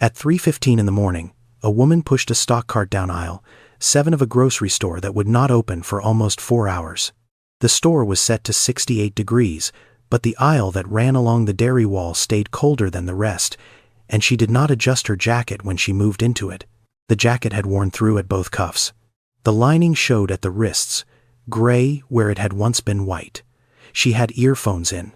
At 3:15 in the morning, a woman pushed a stock cart down aisle 7 of a grocery store that would not open for almost 4 hours. The store was set to 68 degrees, but the aisle that ran along the dairy wall stayed colder than the rest, and she did not adjust her jacket when she moved into it. The jacket had worn through at both cuffs. The lining showed at the wrists, gray where it had once been white. She had earphones in.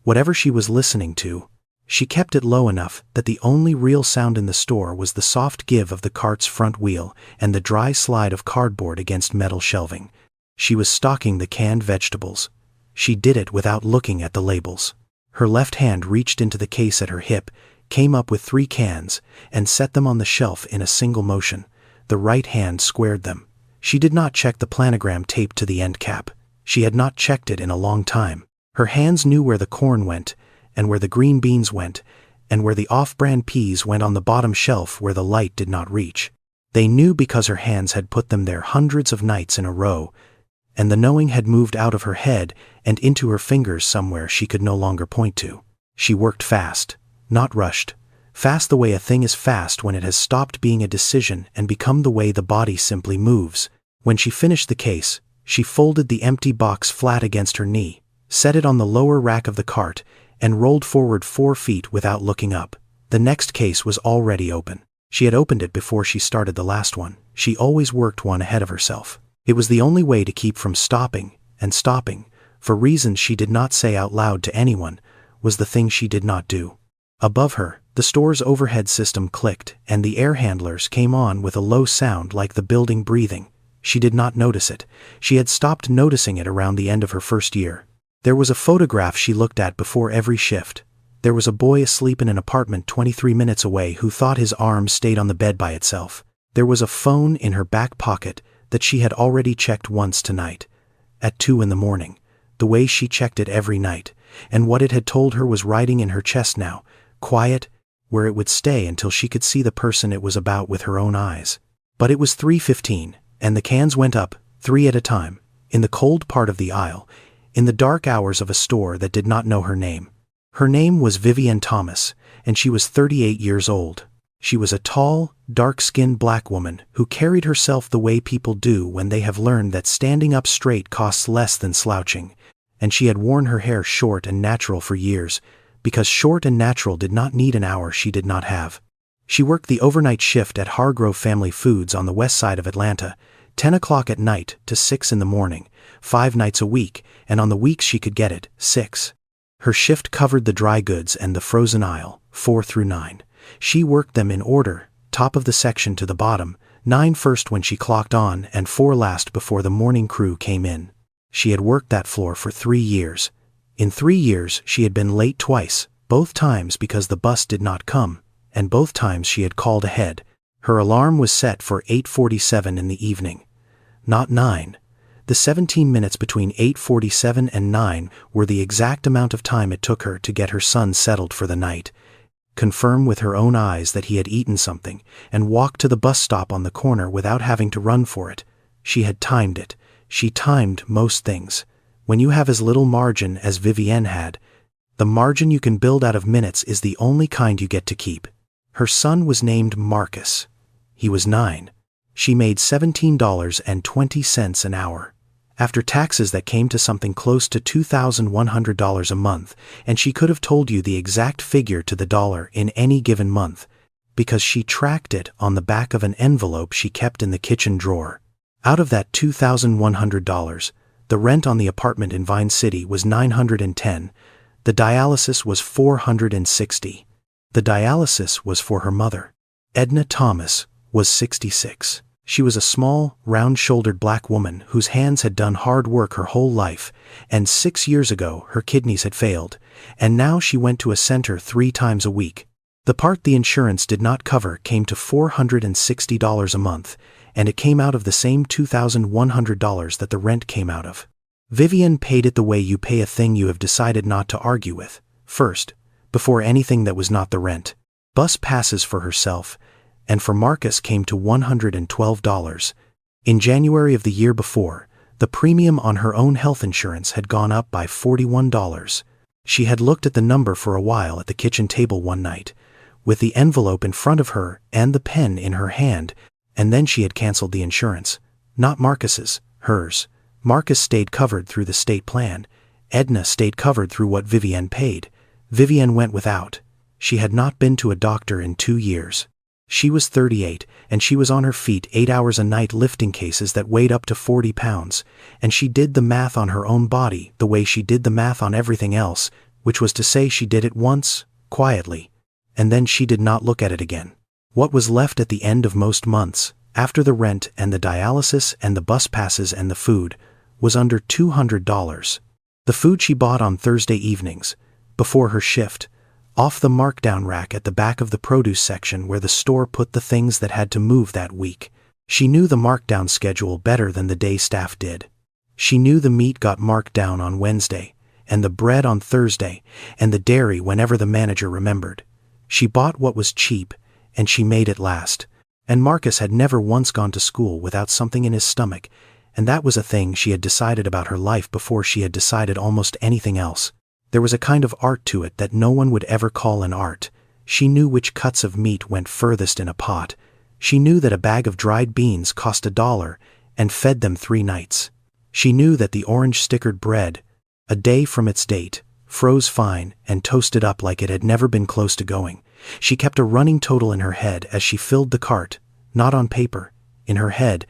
Whatever she was listening to, she kept it low enough that the only real sound in the store was the soft give of the cart's front wheel and the dry slide of cardboard against metal shelving. She was stocking the canned vegetables. She did it without looking at the labels. Her left hand reached into the case at her hip, came up with 3 cans, and set them on the shelf in a single motion. The right hand squared them. She did not check the planogram taped to the end cap. She had not checked it in a long time. Her hands knew where the corn went, and where the green beans went, and where the off-brand peas went on the bottom shelf where the light did not reach. They knew because her hands had put them there hundreds of nights in a row, and the knowing had moved out of her head and into her fingers somewhere she could no longer point to. She worked fast, not rushed. Fast the way a thing is fast when it has stopped being a decision and become the way the body simply moves. When she finished the case, she folded the empty box flat against her knee, set it on the lower rack of the cart, and rolled forward 4 feet without looking up. The next case was already open. She had opened it before she started the last one. She always worked one ahead of herself. It was the only way to keep from stopping, and stopping, for reasons she did not say out loud to anyone, was the thing she did not do. Above her, the store's overhead system clicked, and the air handlers came on with a low sound like the building breathing. She did not notice it. She had stopped noticing it around the end of her first year. There was a photograph she looked at before every shift. There was a boy asleep in an apartment 23 minutes away who thought his arm stayed on the bed by itself. There was a phone in her back pocket that she had already checked once tonight, at 2 in the morning, the way she checked it every night, and what it had told her was writing in her chest now, quiet, where it would stay until she could see the person it was about with her own eyes. But it was 3:15, and the cans went up, 3 at a time, in the cold part of the aisle, in the dark hours of a store that did not know her name. Her name was Vivienne Thomas, and she was 38 years old. She was a tall, dark-skinned black woman who carried herself the way people do when they have learned that standing up straight costs less than slouching, and she had worn her hair short and natural for years, because short and natural did not need an hour she did not have. She worked the overnight shift at Hargrove Family Foods on the west side of Atlanta, 10 o'clock at night to 6 in the morning, 5 nights a week, and on the weeks she could get it, 6. Her shift covered the dry goods and the frozen aisle, 4 through 9. She worked them in order, top of the section to the bottom, 9 first when she clocked on and 4 last before the morning crew came in. She had worked that floor for 3 years. In 3 years she had been late twice, both times because the bus did not come, and both times she had called ahead. Her alarm was set for 8:47 in the evening, not 9. The 17 minutes between 8:47 and 9 were the exact amount of time it took her to get her son settled for the night, confirm with her own eyes that he had eaten something, and walk to the bus stop on the corner without having to run for it. She had timed it. She timed most things. When you have as little margin as Vivienne had, the margin you can build out of minutes is the only kind you get to keep. Her son was named Marcus. He was 9. She made $17.20 an hour. After taxes that came to something close to $2,100 a month, and she could have told you the exact figure to the dollar in any given month, because she tracked it on the back of an envelope she kept in the kitchen drawer. Out of that $2,100, the rent on the apartment in Vine City was $910, the dialysis was $460. The dialysis was for her mother. Edna Thomas was 66. She was a small, round-shouldered black woman whose hands had done hard work her whole life, and 6 years ago her kidneys had failed, and now she went to a center 3 times a week. The part the insurance did not cover came to $460 a month, and it came out of the same $2,100 that the rent came out of. Vivienne paid it the way you pay a thing you have decided not to argue with, first, before anything that was not the rent. Bus passes for herself, and for Marcus came to $112. In January of the year before, the premium on her own health insurance had gone up by $41. She had looked at the number for a while at the kitchen table one night, with the envelope in front of her and the pen in her hand, and then she had canceled the insurance. Not Marcus's, hers. Marcus stayed covered through the state plan. Edna stayed covered through what Vivienne paid. Vivienne went without. She had not been to a doctor in 2 years. She was 38, and she was on her feet 8 hours a night lifting cases that weighed up to 40 pounds, and she did the math on her own body the way she did the math on everything else, which was to say she did it once, quietly, and then she did not look at it again. What was left at the end of most months, after the rent and the dialysis and the bus passes and the food, was under $200. The food she bought on Thursday evenings, before her shift, off the markdown rack at the back of the produce section where the store put the things that had to move that week. She knew the markdown schedule better than the day staff did. She knew the meat got marked down on Wednesday, and the bread on Thursday, and the dairy whenever the manager remembered. She bought what was cheap, and she made it last. And Marcus had never once gone to school without something in his stomach, and that was a thing she had decided about her life before she had decided almost anything else. There was a kind of art to it that no one would ever call an art. She knew which cuts of meat went furthest in a pot. She knew that a bag of dried beans cost $1 and fed them 3 nights. She knew that the orange-stickered bread, a day from its date, froze fine and toasted up like it had never been close to going. She kept a running total in her head as she filled the cart, not on paper, in her head,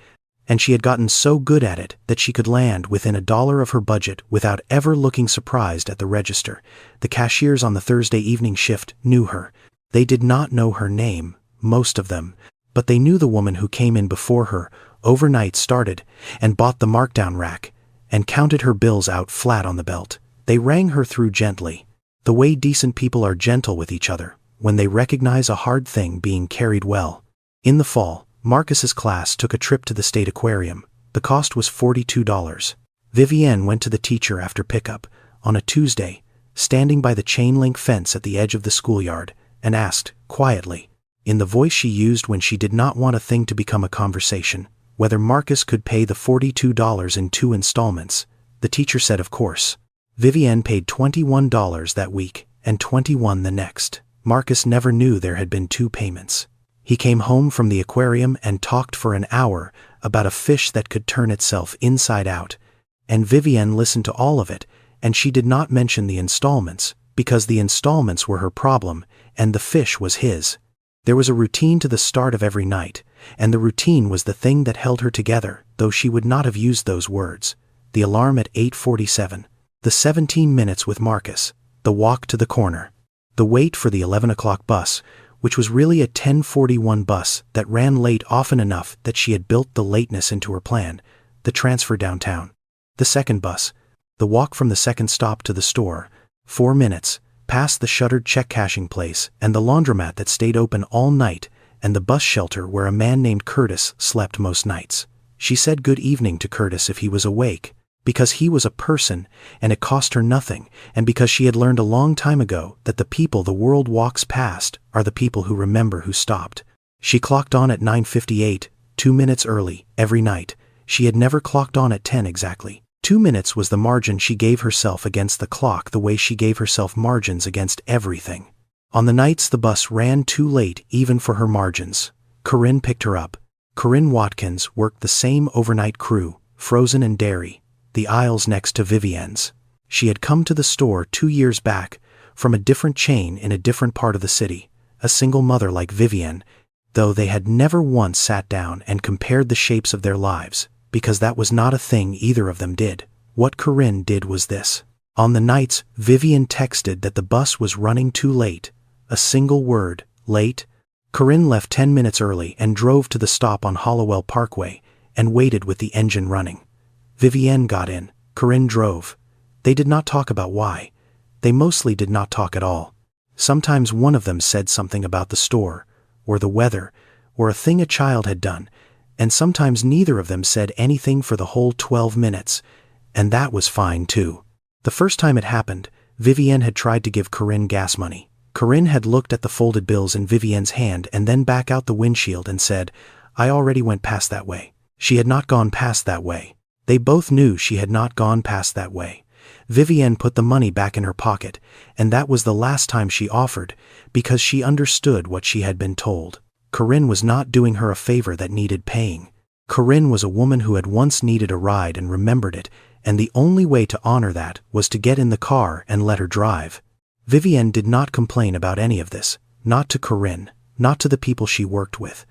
and she had gotten so good at it that she could land within $1 of her budget without ever looking surprised at the register. The cashiers on the Thursday evening shift knew her. They did not know her name, most of them, but they knew the woman who came in before her, overnight started, and bought the markdown rack, and counted her bills out flat on the belt. They rang her through gently, the way decent people are gentle with each other, when they recognize a hard thing being carried well. In the fall, Marcus's class took a trip to the state aquarium. The cost was $42. Vivienne went to the teacher after pickup, on a Tuesday, standing by the chain-link fence at the edge of the schoolyard, and asked, quietly, in the voice she used when she did not want a thing to become a conversation, whether Marcus could pay the $42 in 2 installments. The teacher said of course. Vivienne paid $21 that week, and $21 the next. Marcus never knew there had been 2 payments. He came home from the aquarium and talked for an hour about a fish that could turn itself inside out, and Vivienne listened to all of it, and she did not mention the installments, because the installments were her problem, and the fish was his. There was a routine to the start of every night, and the routine was the thing that held her together, though she would not have used those words. The alarm at 8:47, the 17 minutes with Marcus, the walk to the corner, the wait for the 11 o'clock bus, which was really a 10:41 bus that ran late often enough that she had built the lateness into her plan, the transfer downtown. The second bus, the walk from the second stop to the store, 4 minutes, past the shuttered check-cashing place and the laundromat that stayed open all night and the bus shelter where a man named Curtis slept most nights. She said good evening to Curtis if he was awake, because he was a person and it cost her nothing, and because she had learned a long time ago that the people the world walks past are the people who remember who stopped. She clocked on at 9:58, 2 minutes early, every night. She had never clocked on at 10 exactly. 2 minutes was the margin she gave herself against the clock, the way she gave herself margins against everything. On the nights the bus ran too late even for her margins, Corinne picked her up. Corinne Watkins worked the same overnight crew, frozen and dairy, the aisles next to Vivienne's. She had come to the store 2 years back, from a different chain in a different part of the city, a single mother like Vivienne, though they had never once sat down and compared the shapes of their lives, because that was not a thing either of them did. What Corinne did was this. On the nights Vivienne texted that the bus was running too late, a single word, late, Corinne left 10 minutes early and drove to the stop on Hollowell Parkway and waited with the engine running. Vivienne got in, Corinne drove. They did not talk about why. They mostly did not talk at all. Sometimes one of them said something about the store, or the weather, or a thing a child had done, and sometimes neither of them said anything for the whole 12 minutes, and that was fine too. The first time it happened, Vivienne had tried to give Corinne gas money. Corinne had looked at the folded bills in Vivienne's hand and then back out the windshield and said, "I already went past that way." She had not gone past that way. They both knew she had not gone past that way. Vivienne put the money back in her pocket, and that was the last time she offered, because she understood what she had been told. Corinne was not doing her a favor that needed paying. Corinne was a woman who had once needed a ride and remembered it, and the only way to honor that was to get in the car and let her drive. Vivienne did not complain about any of this, not to Corinne, not to the people she worked with,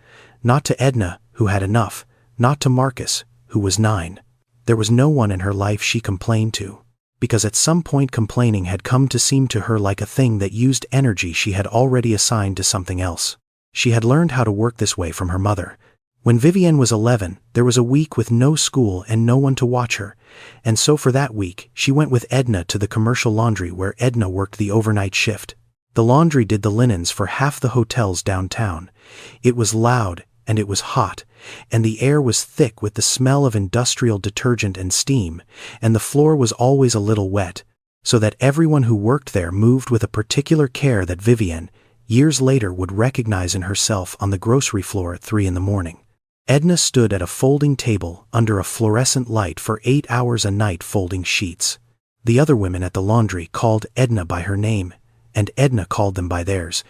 not to Edna, who had enough, not to Marcus, who was 9. There was no one in her life she complained to, because at some point complaining had come to seem to her like a thing that used energy she had already assigned to something else. She had learned how to work this way from her mother. When Vivienne was 11, there was a week with no school and no one to watch her, and so for that week, she went with Edna to the commercial laundry where Edna worked the overnight shift. The laundry did the linens for half the hotels downtown. It was loud, and it was hot, and the air was thick with the smell of industrial detergent and steam, and the floor was always a little wet, so that everyone who worked there moved with a particular care that Vivienne, years later, would recognize in herself on the grocery floor at 3 a.m. Edna stood at a folding table under a fluorescent light for 8 hours a night folding sheets. The other women at the laundry called Edna by her name, and Edna called them by theirs.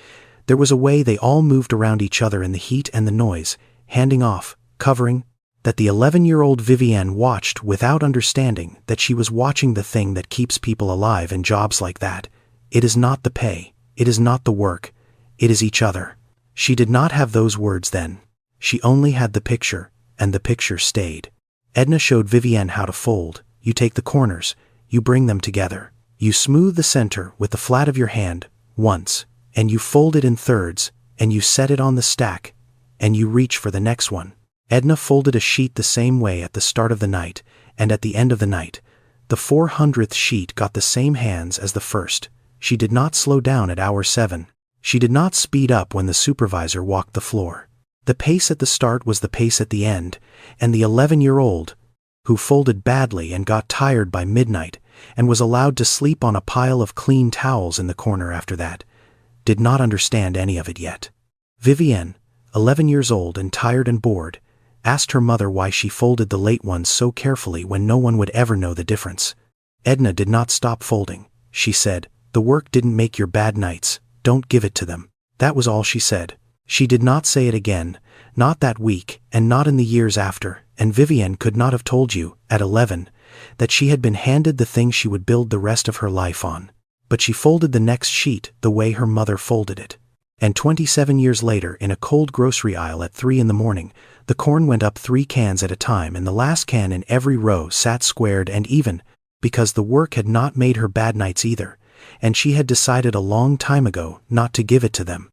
There was a way they all moved around each other in the heat and the noise, handing off, covering, that the 11-year-old Vivienne watched without understanding that she was watching the thing that keeps people alive in jobs like that. It is not the pay, it is not the work, it is each other. She did not have those words then. She only had the picture, and the picture stayed. Edna showed Vivienne how to fold. You take the corners, you bring them together. You smooth the center with the flat of your hand, once, and you fold it in thirds, and you set it on the stack, and you reach for the next one. Edna folded a sheet the same way at the start of the night, and at the end of the night. The 400th sheet got the same hands as the first. She did not slow down at hour 7. She did not speed up when the supervisor walked the floor. The pace at the start was the pace at the end, and the 11-year-old, who folded badly and got tired by midnight, and was allowed to sleep on a pile of clean towels in the corner after that, did not understand any of it yet. Vivienne, 11 years old and tired and bored, asked her mother why she folded the late ones so carefully when no one would ever know the difference. Edna did not stop folding. She said, "The work didn't make your bad nights, don't give it to them." That was all she said. She did not say it again, not that week, and not in the years after, and Vivienne could not have told you, at 11, that she had been handed the thing she would build the rest of her life on. But she folded the next sheet the way her mother folded it. And 27 years later, in a cold grocery aisle at 3 a.m, the corn went up 3 cans at a time, and the last can in every row sat squared and even, because the work had not made her bad nights either, and she had decided a long time ago not to give it to them.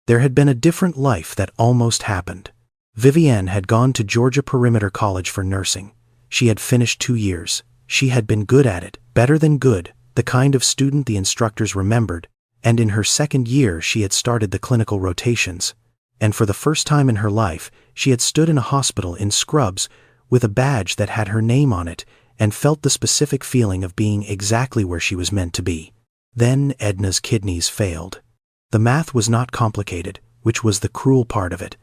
There had been a different life that almost happened. Vivienne had gone to Georgia Perimeter College for nursing. She had finished 2 years. She had been good at it, better than good, the kind of student the instructors remembered, and in her 2nd year she had started the clinical rotations. And for the first time in her life, she had stood in a hospital in scrubs with a badge that had her name on it and felt the specific feeling of being exactly where she was meant to be. Then Edna's kidneys failed. The math was not complicated, which was the cruel part of it.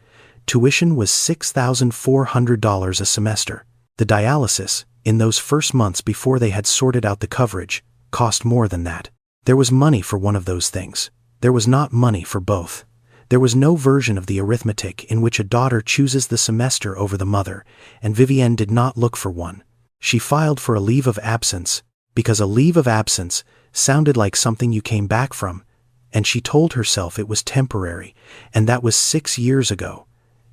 Tuition was $6,400 a semester. The dialysis, in those first months before they had sorted out the coverage, cost more than that. There was money for one of those things. There was not money for both. There was no version of the arithmetic in which a daughter chooses the semester over the mother, and Vivienne did not look for one. She filed for a leave of absence, because a leave of absence sounded like something you came back from, and she told herself it was temporary, and that was 6 years ago,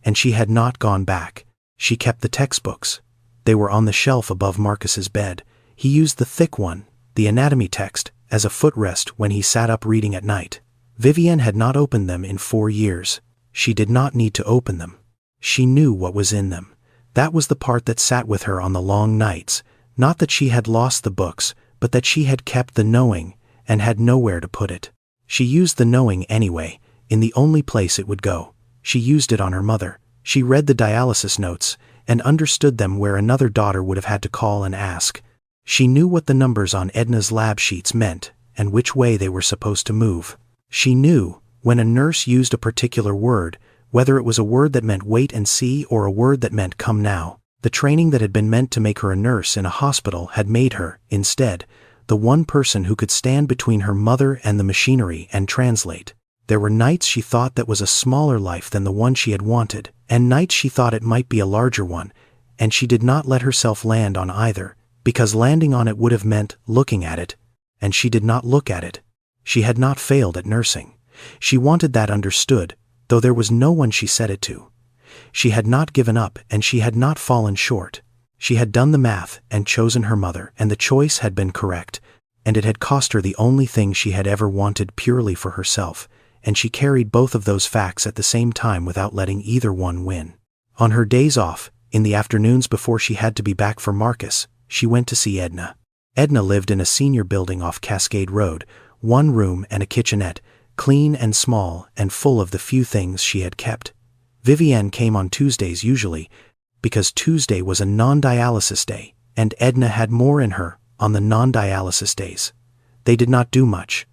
and she had not gone back. She kept the textbooks. They were on the shelf above Marcus's bed. He used the thick one, the anatomy text, as a footrest when he sat up reading at night. Vivienne had not opened them in 4 years. She did not need to open them. She knew what was in them. That was the part that sat with her on the long nights, not that she had lost the books, but that she had kept the knowing, and had nowhere to put it. She used the knowing anyway, in the only place it would go. She used it on her mother. She read the dialysis notes, and understood them where another daughter would have had to call and ask. She knew what the numbers on Edna's lab sheets meant, and which way they were supposed to move. She knew, when a nurse used a particular word, whether it was a word that meant wait and see or a word that meant come now. The training that had been meant to make her a nurse in a hospital had made her, instead, the one person who could stand between her mother and the machinery and translate. There were nights she thought that was a smaller life than the one she had wanted, and nights she thought it might be a larger one, and she did not let herself land on either, because landing on it would have meant looking at it, and she did not look at it. She had not failed at nursing. She wanted that understood, though there was no one she said it to. She had not given up, and she had not fallen short. She had done the math and chosen her mother, and the choice had been correct, and it had cost her the only thing she had ever wanted purely for herself, and she carried both of those facts at the same time without letting either one win. On her days off, in the afternoons before she had to be back for Marcus, she went to see Edna. Edna lived in a senior building off Cascade Road, 1 room and a kitchenette, clean and small and full of the few things she had kept. Vivienne came on Tuesdays usually, because Tuesday was a non-dialysis day, and Edna had more in her on the non-dialysis days. They did not do much.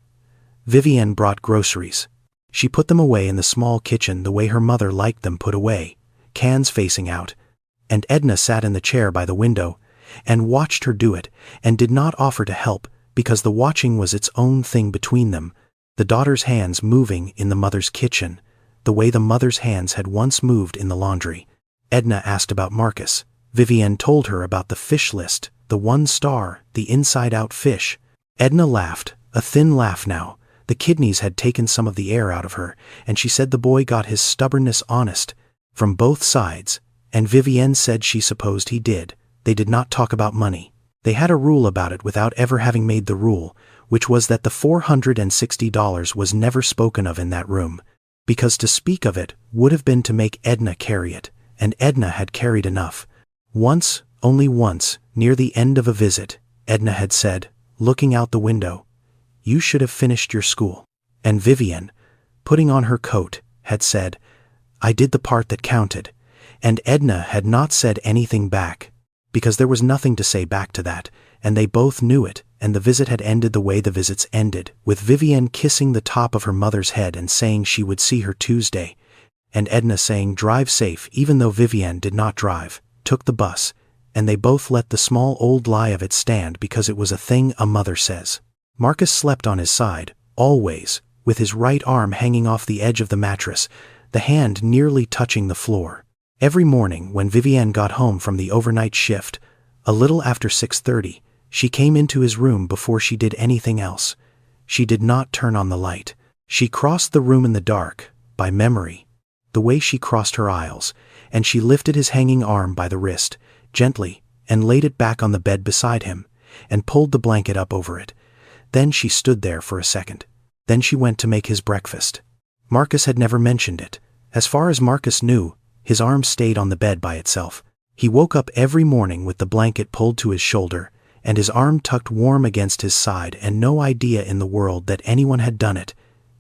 Vivienne brought groceries. She put them away in the small kitchen the way her mother liked them put away, cans facing out, and Edna sat in the chair by the window and watched her do it and did not offer to help because the watching was its own thing between them, the daughter's hands moving in the mother's kitchen, the way the mother's hands had once moved in the laundry. Edna asked about Marcus. Vivienne told her about the fish list, the 1 star, the inside-out fish. Edna laughed, a thin laugh now. The kidneys had taken some of the air out of her, and she said the boy got his stubbornness honest, from both sides, and Vivienne said she supposed he did. They did not talk about money. They had a rule about it without ever having made the rule, which was that the $460 was never spoken of in that room, because to speak of it would have been to make Edna carry it, and Edna had carried enough. Once, only once, near the end of a visit, Edna had said, looking out the window, "You should have finished your school." And Vivienne, putting on her coat, had said, "I did the part that counted." And Edna had not said anything back, because there was nothing to say back to that, and they both knew it, and the visit had ended the way the visits ended, with Vivienne kissing the top of her mother's head and saying she would see her Tuesday, and Edna saying drive safe even though Vivienne did not drive, took the bus, and they both let the small old lie of it stand because it was a thing a mother says. Marcus slept on his side, always, with his right arm hanging off the edge of the mattress, the hand nearly touching the floor. Every morning when Vivienne got home from the overnight shift, a little after 6:30, she came into his room before she did anything else. She did not turn on the light. She crossed the room in the dark, by memory, the way she crossed her aisles, and she lifted his hanging arm by the wrist, gently, and laid it back on the bed beside him, and pulled the blanket up over it. Then she stood there for a second. Then she went to make his breakfast. Marcus had never mentioned it. As far as Marcus knew, his arm stayed on the bed by itself. He woke up every morning with the blanket pulled to his shoulder, and his arm tucked warm against his side, and no idea in the world that anyone had done it.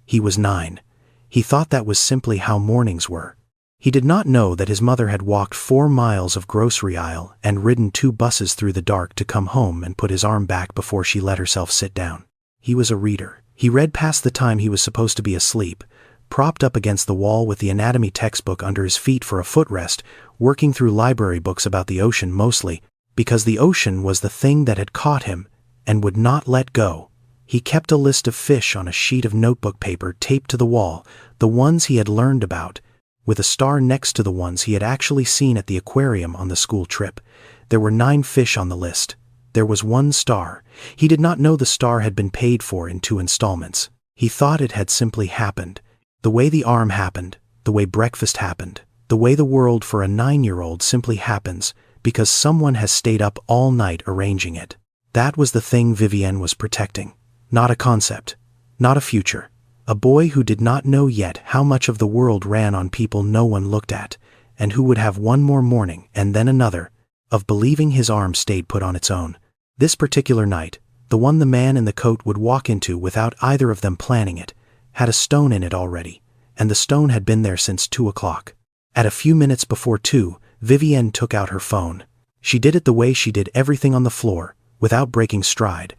He was 9. He thought that was simply how mornings were. He did not know that his mother had walked 4 miles of grocery aisle and ridden 2 buses through the dark to come home and put his arm back before she let herself sit down. He was a reader. He read past the time he was supposed to be asleep, propped up against the wall with the anatomy textbook under his feet for a footrest, working through library books about the ocean mostly, because the ocean was the thing that had caught him and would not let go. He kept a list of fish on a sheet of notebook paper taped to the wall, the ones he had learned about, with a star next to the ones he had actually seen at the aquarium on the school trip. There were 9 fish on the list. There was 1 star. He did not know the star had been paid for in 2 installments. He thought it had simply happened. The way the arm happened, the way breakfast happened, the way the world for a 9-year-old simply happens, because someone has stayed up all night arranging it. That was the thing Vivienne was protecting. Not a concept. Not a future. A boy who did not know yet how much of the world ran on people no one looked at, and who would have one more morning, and then another, of believing his arm stayed put on its own. This particular night, the one the man in the coat would walk into without either of them planning it, had a stone in it already, and the stone had been there since 2 o'clock. At a few minutes before 2, Vivienne took out her phone. She did it the way she did everything on the floor, without breaking stride,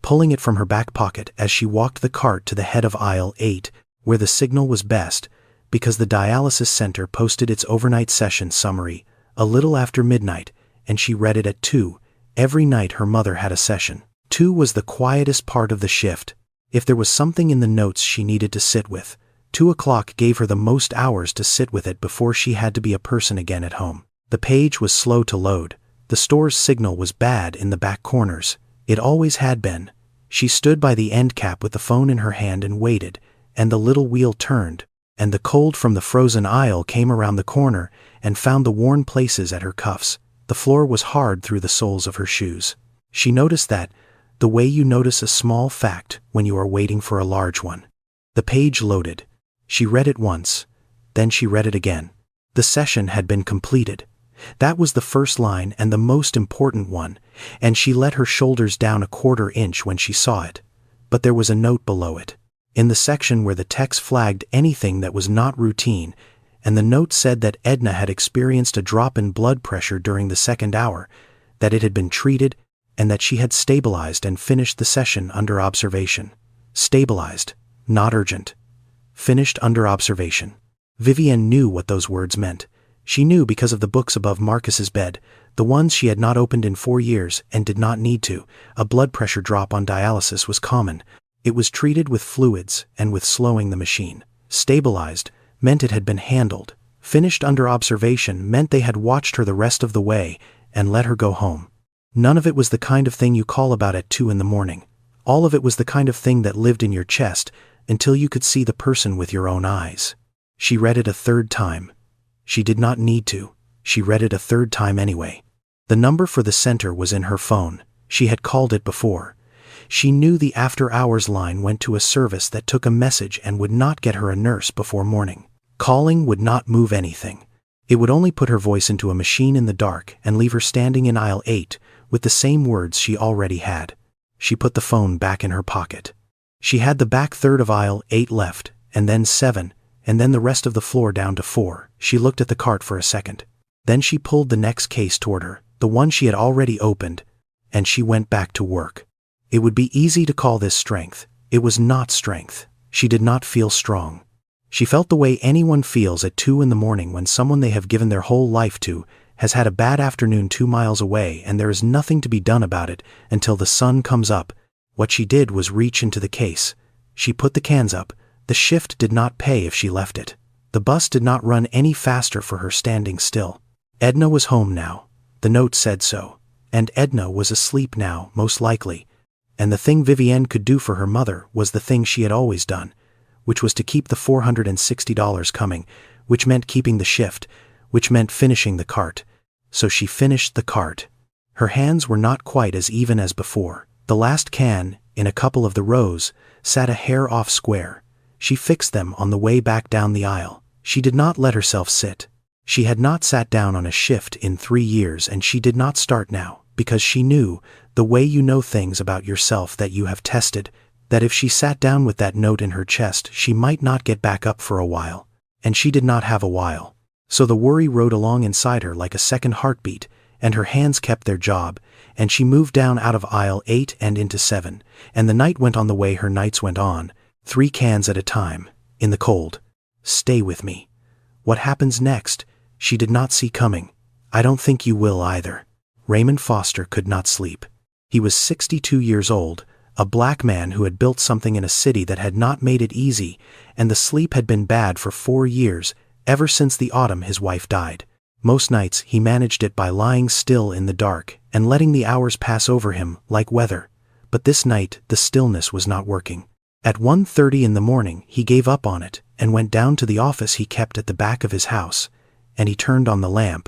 pulling it from her back pocket as she walked the cart to the head of aisle 8, where the signal was best, because the dialysis center posted its overnight session summary a little after midnight, and she read it at 2. Every night her mother had a session. 2 was the quietest part of the shift. If there was something in the notes she needed to sit with, 2 o'clock gave her the most hours to sit with it before she had to be a person again at home. The page was slow to load. The store's signal was bad in the back corners. It always had been. She stood by the end cap with the phone in her hand and waited, and the little wheel turned, and the cold from the frozen aisle came around the corner and found the worn places at her cuffs. The floor was hard through the soles of her shoes. She noticed that, the way you notice a small fact when you are waiting for a large one. The page loaded. She read it once. Then she read it again. The session had been completed. That was the first line and the most important one, and she let her shoulders down a quarter inch when she saw it. But there was a note below it, in the section where the text flagged anything that was not routine, and the note said that Edna had experienced a drop in blood pressure during the second hour, that it had been treated, and that she had stabilized and finished the session under observation. Stabilized, not urgent. Finished under observation. Vivienne knew what those words meant. She knew because of the books above Marcus's bed, the ones she had not opened in 4 years and did not need to. A blood pressure drop on dialysis was common. It was treated with fluids and with slowing the machine. Stabilized meant it had been handled. Finished under observation meant they had watched her the rest of the way and let her go home. None of it was the kind of thing you call about at 2 in the morning. All of it was the kind of thing that lived in your chest until you could see the person with your own eyes. She read it a third time. She did not need to. She read it a third time anyway. The number for the center was in her phone. She had called it before. She knew the after-hours line went to a service that took a message and would not get her a nurse before morning. Calling would not move anything. It would only put her voice into a machine in the dark and leave her standing in aisle 8 with the same words she already had. She put the phone back in her pocket. She had the back third of aisle 8 left, and then 7, and then the rest of the floor down to 4. She looked at the cart for a second. Then she pulled the next case toward her, the one she had already opened, and she went back to work. It would be easy to call this strength. It was not strength. She did not feel strong. She felt the way anyone feels at 2 in the morning when someone they have given their whole life to has had a bad afternoon 2 miles away and there is nothing to be done about it until the sun comes up. What she did was reach into the case. She put the cans up. The shift did not pay if she left it. The bus did not run any faster for her standing still. Edna was home now. The note said so. And Edna was asleep now, most likely. And the thing Vivienne could do for her mother was the thing she had always done, which was to keep the $460 coming, which meant keeping the shift, which meant finishing the cart. So she finished the cart. Her hands were not quite as even as before. The last can, in a couple of the rows, sat a hair off square. She fixed them on the way back down the aisle. She did not let herself sit. She had not sat down on a shift in 3 years, and she did not start now, because she knew, the way you know things about yourself that you have tested, that if she sat down with that note in her chest she might not get back up for a while. And she did not have a while. So the worry rode along inside her like a second heartbeat, and her hands kept their job, and she moved down out of aisle 8 and into 7, and the night went on the way her nights went on, 3 cans at a time, in the cold. Stay with me. What happens next? She did not see coming. I don't think you will either. Raymond Foster could not sleep. He was 62 years old, a black man who had built something in a city that had not made it easy, and the sleep had been bad for 4 years, ever since the autumn his wife died. Most nights he managed it by lying still in the dark and letting the hours pass over him like weather. But this night the stillness was not working. At 1:30 in the morning he gave up on it and went down to the office he kept at the back of his house, and he turned on the lamp,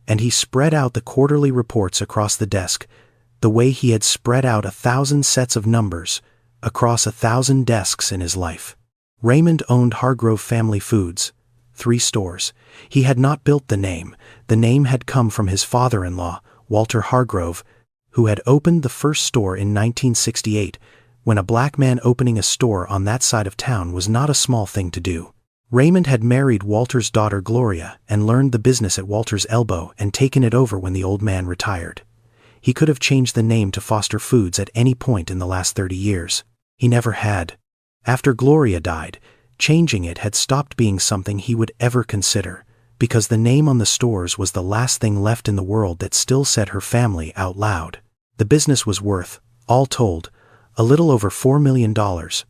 and he spread out the quarterly reports across the desk, the way he had spread out 1,000 sets of numbers across 1,000 desks in his life. Raymond owned Hargrove Family Foods, 3 stores. He had not built the name. The name had come from his father-in-law, Walter Hargrove, who had opened the first store in 1968, when a black man opening a store on that side of town was not a small thing to do. Raymond had married Walter's daughter Gloria and learned the business at Walter's elbow and taken it over when the old man retired. He could have changed the name to Foster Foods at any point in the last 30 years. He never had. After Gloria died, changing it had stopped being something he would ever consider, because the name on the stores was the last thing left in the world that still said her family out loud. The business was worth All told, a little over $4 million,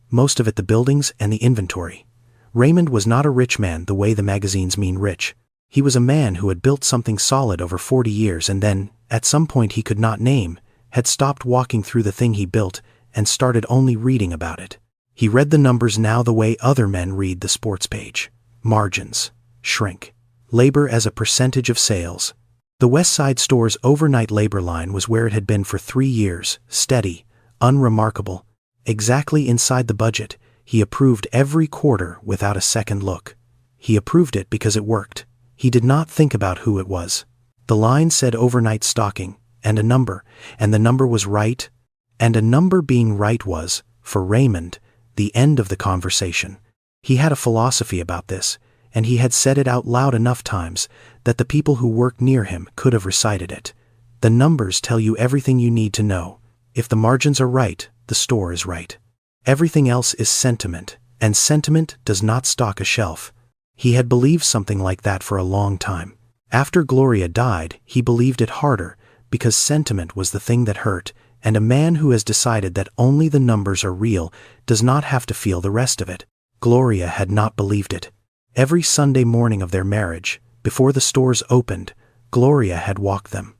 most of it the buildings and the inventory. Raymond was not a rich man the way the magazines mean rich. He was a man who had built something solid over 40 years and then, at some point he could not name, had stopped walking through the thing he built and started only reading about it. He read the numbers now the way other men read the sports page. Margins. Shrink. Labor as a percentage of sales. The West Side Store's overnight labor line was where it had been for 3 years, steady, unremarkable, exactly inside the budget. He approved every quarter without a second look. He approved it because it worked. He did not think about who it was. The line said overnight stocking, and a number, and the number was right, and a number being right was, for Raymond, the end of the conversation. He had a philosophy about this, and he had said it out loud enough times that the people who worked near him could have recited it. The numbers tell you everything you need to know. If the margins are right, the store is right. Everything else is sentiment, and sentiment does not stock a shelf. He had believed something like that for a long time. After Gloria died, he believed it harder, because sentiment was the thing that hurt, and a man who has decided that only the numbers are real does not have to feel the rest of it. Gloria had not believed it. Every Sunday morning of their marriage, before the stores opened, Gloria had walked them.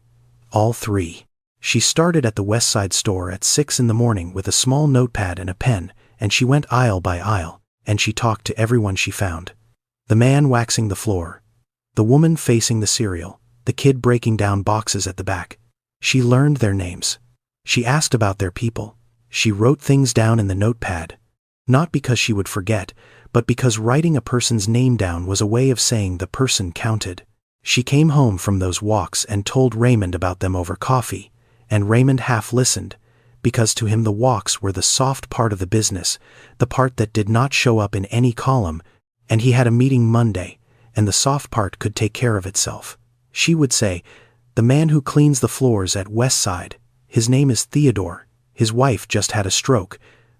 All 3. She started at the West Side Store at 6 in the morning with a small notepad and a pen, and she went aisle by aisle, and she talked to everyone she found. The man waxing the floor. The woman facing the cereal. The kid breaking down boxes at the back. She learned their names. She asked about their people. She wrote things down in the notepad. Not because she would forget, but because writing a person's name down was a way of saying the person counted. She came home from those walks and told Raymond about them over coffee, and Raymond half listened, because to him the walks were the soft part of the business, the part that did not show up in any column, and he had a meeting Monday, and the soft part could take care of itself. She would say, "The man who cleans the floors at West Side, his name is Theodore, his wife just had a stroke,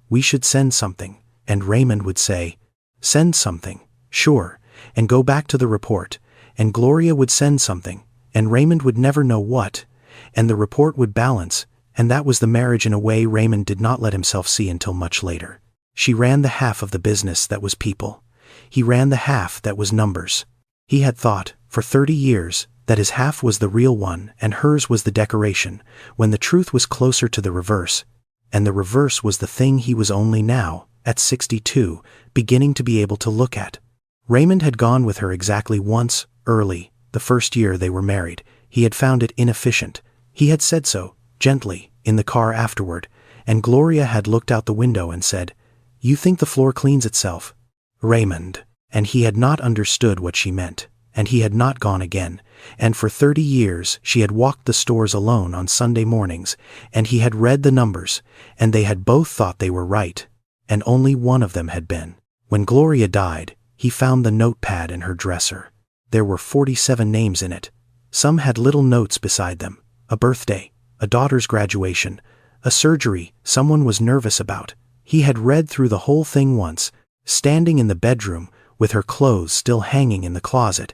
we should send something," and Raymond would say, "Send something, sure," and go back to the report, and Gloria would send something, and Raymond would never know what, and the report would balance, and that was the marriage in a way Raymond did not let himself see until much later. She ran the half of the business that was people. He ran the half that was numbers. He had thought, for 30 years, that his half was the real one and hers was the decoration, when the truth was closer to the reverse, and the reverse was the thing he was only now, at 62, beginning to be able to look at. Raymond had gone with her exactly once, early, the first year they were married. He had found it inefficient. He had said so, gently, in the car afterward, and Gloria had looked out the window and said, "You think the floor cleans itself?" Raymond. And he had not understood what she meant, and he had not gone again, and for 30 years she had walked the stores alone on Sunday mornings, and he had read the numbers, and they had both thought they were right, and only one of them had been. When Gloria died, he found the notepad in her dresser. There were 47 names in it. Some had little notes beside them, a birthday, a daughter's graduation, a surgery someone was nervous about. He had read through the whole thing once, standing in the bedroom, with her clothes still hanging in the closet,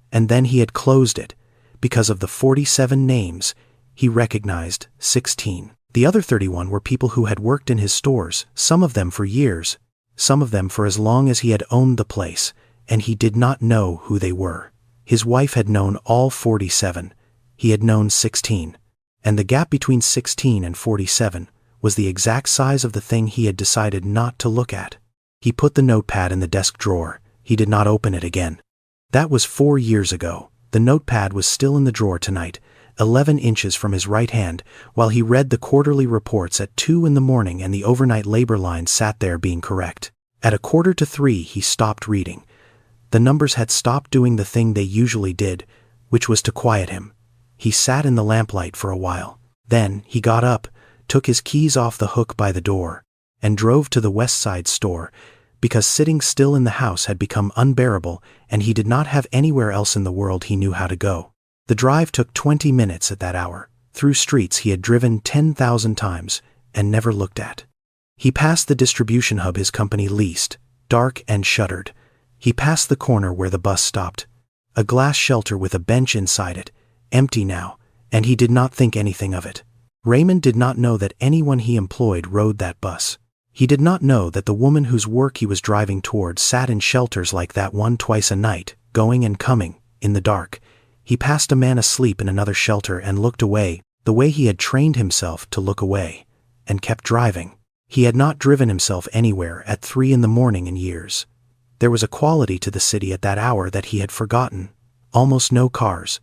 and then he had closed it. Because of the 47 names, he recognized 16. The other 31 were people who had worked in his stores, some of them for years, some of them for as long as he had owned the place, and he did not know who they were. His wife had known all 47. He had known 16. And the gap between 16 and 47 was the exact size of the thing he had decided not to look at. He put the notepad in the desk drawer. He did not open it again. That was 4 years ago. The notepad was still in the drawer tonight, 11 inches from his right hand, while he read the quarterly reports at 2 in the morning and the overnight labor line sat there being correct. At 2:45 he stopped reading. The numbers had stopped doing the thing they usually did, which was to quiet him. He sat in the lamplight for a while. Then he got up, took his keys off the hook by the door, and drove to the West Side Store, because sitting still in the house had become unbearable and he did not have anywhere else in the world he knew how to go. The drive took 20 minutes at that hour, through streets he had driven 10,000 times and never looked at. He passed the distribution hub his company leased, dark and shuttered. He passed the corner where the bus stopped, a glass shelter with a bench inside it, empty now, and he did not think anything of it. Raymond did not know that anyone he employed rode that bus. He did not know that the woman whose work he was driving toward sat in shelters like that one twice a night, going and coming, in the dark. He passed a man asleep in another shelter and looked away, the way he had trained himself to look away, and kept driving. He had not driven himself anywhere at 3 a.m. in years. There was a quality to the city at that hour that he had forgotten. Almost no cars.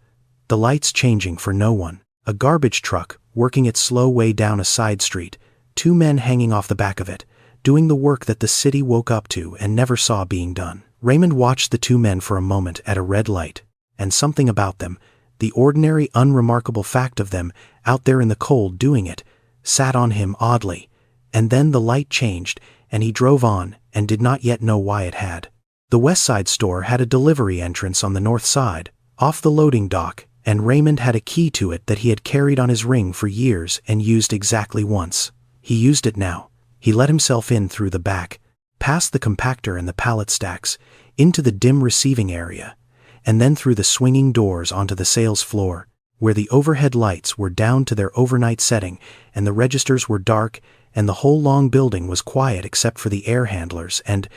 The lights changing for no one. A garbage truck, working its slow way down a side street. 2 men hanging off the back of it, doing the work that the city woke up to and never saw being done. Raymond watched the 2 men for a moment at a red light, and something about them, the ordinary, unremarkable fact of them, out there in the cold doing it, sat on him oddly. And then the light changed, and he drove on, and did not yet know why it had. The West Side store had a delivery entrance on the north side, off the loading dock, and Raymond had a key to it that he had carried on his ring for years and used exactly once. He used it now. He let himself in through the back, past the compactor and the pallet stacks, into the dim receiving area, and then through the swinging doors onto the sales floor, where the overhead lights were down to their overnight setting, and the registers were dark, and the whole long building was quiet except for the air handlers and,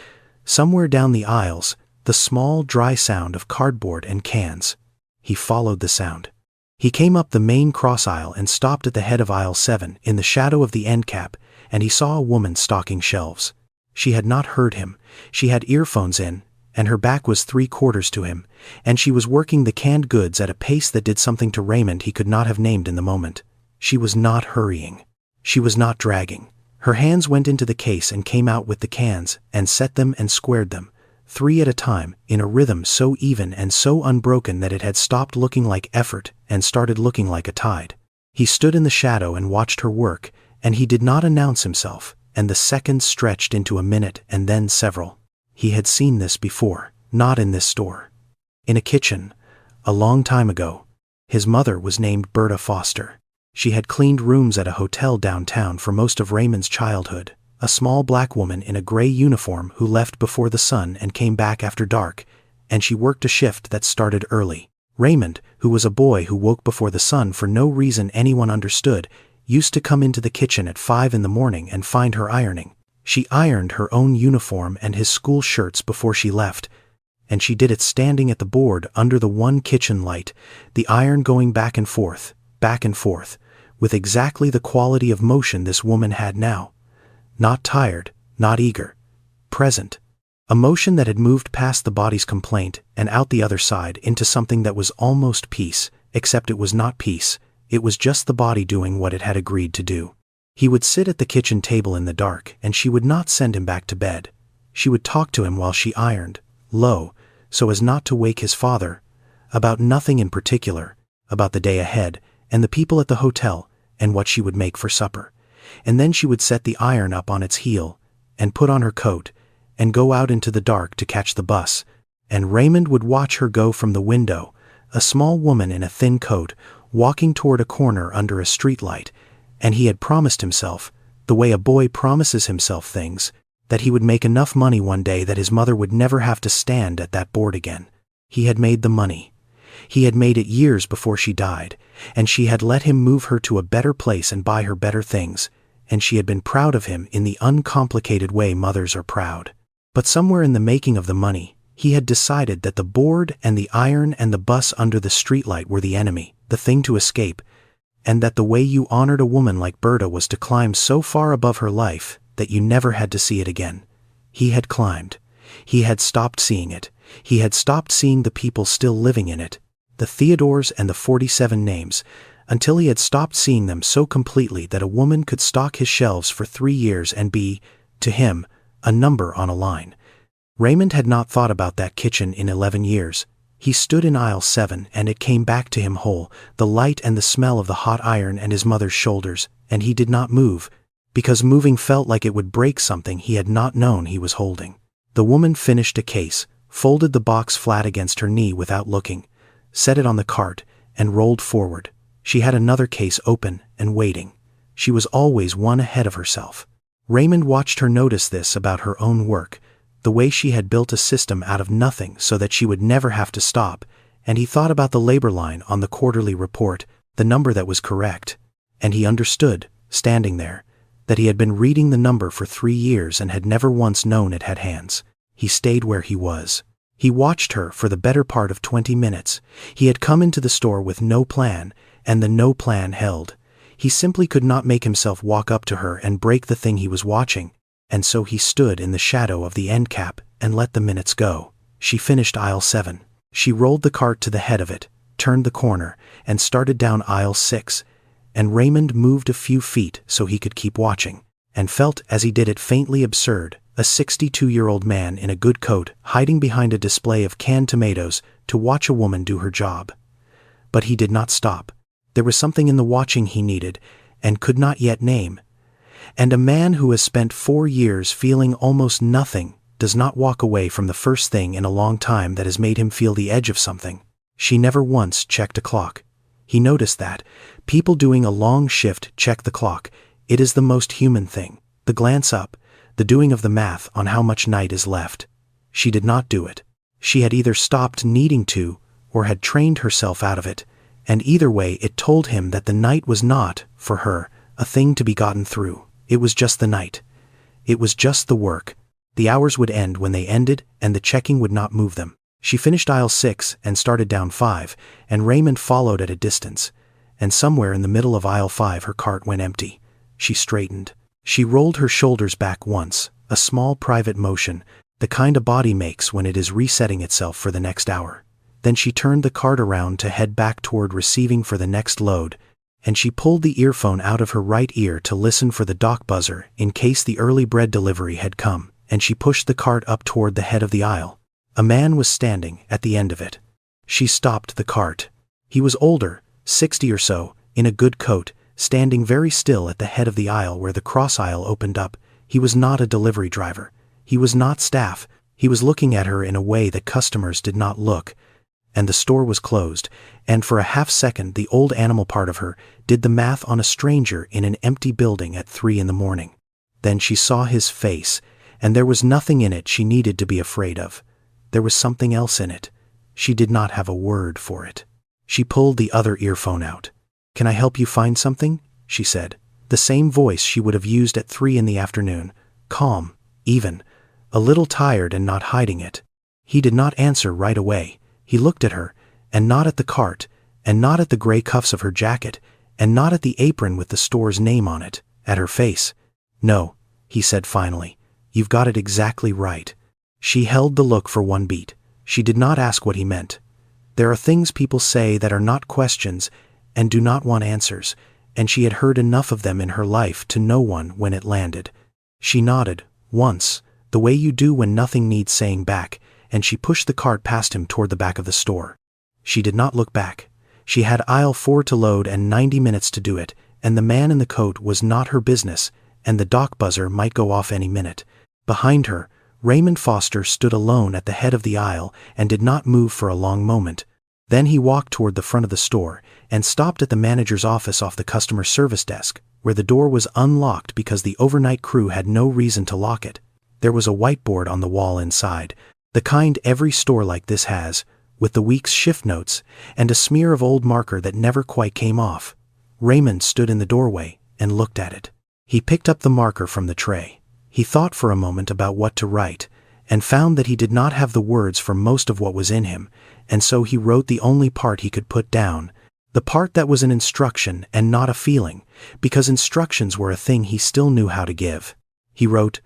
somewhere down the aisles, the small, dry sound of cardboard and cans. He followed the sound. He came up the main cross aisle and stopped at the head of aisle 7 in the shadow of the end cap, and he saw a woman stocking shelves. She had not heard him. She had earphones in, and her back was 3/4 to him, and she was working the canned goods at a pace that did something to Raymond he could not have named in the moment. She was not hurrying. She was not dragging. Her hands went into the case and came out with the cans, and set them and squared them, 3 at a time, in a rhythm so even and so unbroken that it had stopped looking like effort and started looking like a tide. He stood in the shadow and watched her work, and he did not announce himself, and the seconds stretched into a minute and then several. He had seen this before, not in this store. In a kitchen, a long time ago. His mother was named Berta Foster. She had cleaned rooms at a hotel downtown for most of Raymond's childhood, a small black woman in a gray uniform who left before the sun and came back after dark, and she worked a shift that started early. Raymond, who was a boy who woke before the sun for no reason anyone understood, used to come into the kitchen at 5 in the morning and find her ironing. She ironed her own uniform and his school shirts before she left, and she did it standing at the board under the one kitchen light, the iron going back and forth, with exactly the quality of motion this woman had now. Not tired, not eager. Present. A motion that had moved past the body's complaint and out the other side into something that was almost peace, except it was not peace, it was just the body doing what it had agreed to do. He would sit at the kitchen table in the dark, and she would not send him back to bed. She would talk to him while she ironed, low, so as not to wake his father, about nothing in particular, about the day ahead, and the people at the hotel, and what she would make for supper. And then she would set the iron up on its heel, and put on her coat, and go out into the dark to catch the bus, and Raymond would watch her go from the window, a small woman in a thin coat, walking toward a corner under a streetlight, and he had promised himself, the way a boy promises himself things, that he would make enough money one day that his mother would never have to stand at that board again. He had made the money. He had made it years before she died, and she had let him move her to a better place and buy her better things, and she had been proud of him in the uncomplicated way mothers are proud. But somewhere in the making of the money, he had decided that the board and the iron and the bus under the streetlight were the enemy, the thing to escape, and that the way you honored a woman like Berta was to climb so far above her life that you never had to see it again. He had climbed. He had stopped seeing it. He had stopped seeing the people still living in it, the Theodores and the 47 names, until he had stopped seeing them so completely that a woman could stock his shelves for 3 years and be, to him, a number on a line. Raymond had not thought about that kitchen in 11 years. He stood in aisle 7 and it came back to him whole, the light and the smell of the hot iron and his mother's shoulders, and he did not move, because moving felt like it would break something he had not known he was holding. The woman finished a case, folded the box flat against her knee without looking, set it on the cart, and rolled forward. She had another case open and waiting. She was always one ahead of herself. Raymond watched her notice this about her own work, the way she had built a system out of nothing so that she would never have to stop, and he thought about the labor line on the quarterly report, the number that was correct. And he understood, standing there, that he had been reading the number for 3 years and had never once known it had hands. He stayed where he was. He watched her for the better part of 20 minutes. He had come into the store with no plan, and the no plan held. He simply could not make himself walk up to her and break the thing he was watching, and so he stood in the shadow of the end cap and let the minutes go. She finished aisle 7. She rolled the cart to the head of it, turned the corner, and started down aisle 6, and Raymond moved a few feet so he could keep watching, and felt as he did it faintly absurd, a 62-year-old man in a good coat hiding behind a display of canned tomatoes to watch a woman do her job. But he did not stop. There was something in the watching he needed, and could not yet name. And a man who has spent 4 years feeling almost nothing does not walk away from the first thing in a long time that has made him feel the edge of something. She never once checked a clock. He noticed that. People doing a long shift check the clock. It is the most human thing. The glance up, the doing of the math on how much night is left. She did not do it. She had either stopped needing to, or had trained herself out of it, and either way it told him that the night was not, for her, a thing to be gotten through. It was just the night. It was just the work. The hours would end when they ended, and the checking would not move them. She finished aisle 6 and started down 5, and Raymond followed at a distance, and somewhere in the middle of aisle 5 her cart went empty. She straightened. She rolled her shoulders back once, a small private motion, the kind a body makes when it is resetting itself for the next hour. Then she turned the cart around to head back toward receiving for the next load, and she pulled the earphone out of her right ear to listen for the dock buzzer in case the early bread delivery had come, and she pushed the cart up toward the head of the aisle. A man was standing at the end of it. She stopped the cart. He was older, 60 or so, in a good coat, standing very still at the head of the aisle where the cross aisle opened up. He was not a delivery driver. He was not staff. He was looking at her in a way that customers did not look. And the store was closed, and for a half second the old animal part of her did the math on a stranger in an empty building at 3 in the morning. Then she saw his face, and there was nothing in it she needed to be afraid of. There was something else in it. She did not have a word for it. She pulled the other earphone out. "Can I help you find something?" she said. The same voice she would have used at 3 in the afternoon, calm, even, a little tired and not hiding it. He did not answer right away. He looked at her, and not at the cart, and not at the gray cuffs of her jacket, and not at the apron with the store's name on it, at her face. "No," he said finally, "you've got it exactly right." She held the look for one beat. She did not ask what he meant. There are things people say that are not questions and do not want answers, and she had heard enough of them in her life to know one when it landed. She nodded, once, the way you do when nothing needs saying back, and she pushed the cart past him toward the back of the store. She did not look back. She had aisle 4 to load and 90 minutes to do it, and the man in the coat was not her business, and the dock buzzer might go off any minute. Behind her, Raymond Foster stood alone at the head of the aisle and did not move for a long moment. Then he walked toward the front of the store and stopped at the manager's office off the customer service desk, where the door was unlocked because the overnight crew had no reason to lock it. There was a whiteboard on the wall inside, the kind every store like this has, with the week's shift notes and a smear of old marker that never quite came off. Raymond stood in the doorway and looked at it. He picked up the marker from the tray. He thought for a moment about what to write, and found that he did not have the words for most of what was in him, and so he wrote the only part he could put down, the part that was an instruction and not a feeling, because instructions were a thing he still knew how to give. He wrote,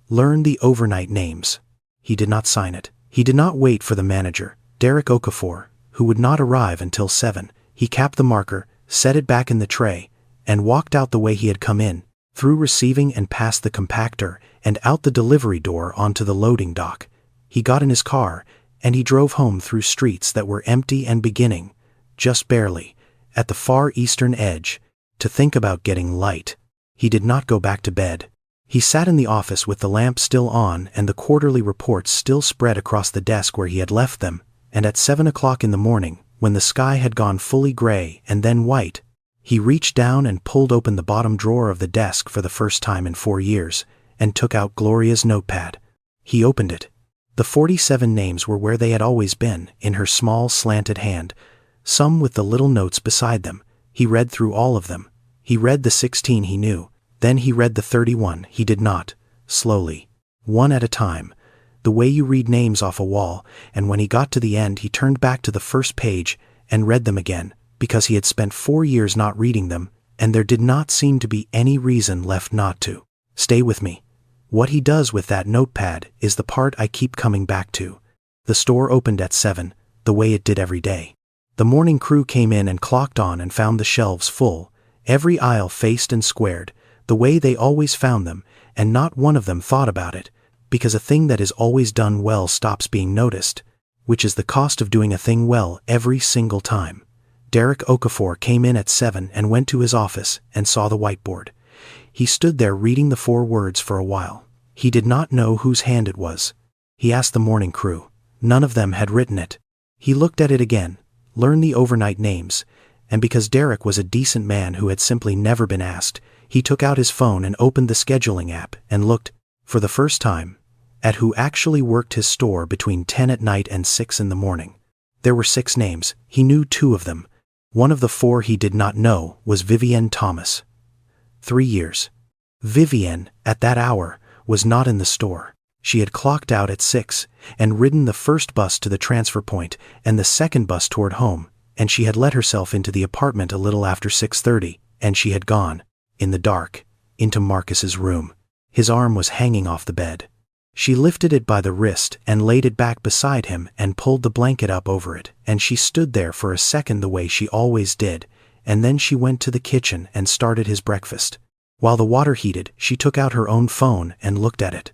"Learn the overnight names." He did not sign it. He did not wait for the manager, Derek Okafor, who would not arrive until 7. He capped the marker, set it back in the tray, and walked out the way he had come in, through receiving and past the compactor, and out the delivery door onto the loading dock. He got in his car, and he drove home through streets that were empty and beginning, just barely, at the far eastern edge, to think about getting light. He did not go back to bed. He sat in the office with the lamp still on and the quarterly reports still spread across the desk where he had left them, and at 7 o'clock in the morning, when the sky had gone fully gray and then white, he reached down and pulled open the bottom drawer of the desk for the first time in 4 years, and took out Gloria's notepad. He opened it. The 47 names were where they had always been, in her small slanted hand, some with the little notes beside them. He read through all of them. He read the 16 he knew, then he read the 31 he did not, slowly, one at a time, the way you read names off a wall, and when he got to the end he turned back to the first page and read them again, because he had spent 4 years not reading them, and there did not seem to be any reason left not to. Stay with me. What he does with that notepad is the part I keep coming back to. The store opened at 7, the way it did every day. The morning crew came in and clocked on and found the shelves full, every aisle faced and squared, the way they always found them, and not one of them thought about it, because a thing that is always done well stops being noticed, which is the cost of doing a thing well every single time. Derek Okafor came in at 7 and went to his office and saw the whiteboard. He stood there reading the 4 words for a while. He did not know whose hand it was. He asked the morning crew. None of them had written it. He looked at it again, learned the overnight names, and because Derek was a decent man who had simply never been asked, he took out his phone and opened the scheduling app and looked, for the first time, at who actually worked his store between 10 at night and 6 in the morning. There were 6 names. He knew 2 of them. One of the 4 he did not know was Vivienne Thomas. 3 years. Vivienne, at that hour, was not in the store. She had clocked out at 6 and ridden the first bus to the transfer point and the second bus toward home, and she had let herself into the apartment a little after 6:30, and she had gone, in the dark, into Marcus's room. His arm was hanging off the bed. She lifted it by the wrist and laid it back beside him and pulled the blanket up over it, and she stood there for a second the way she always did, and then she went to the kitchen and started his breakfast. While the water heated, she took out her own phone and looked at it.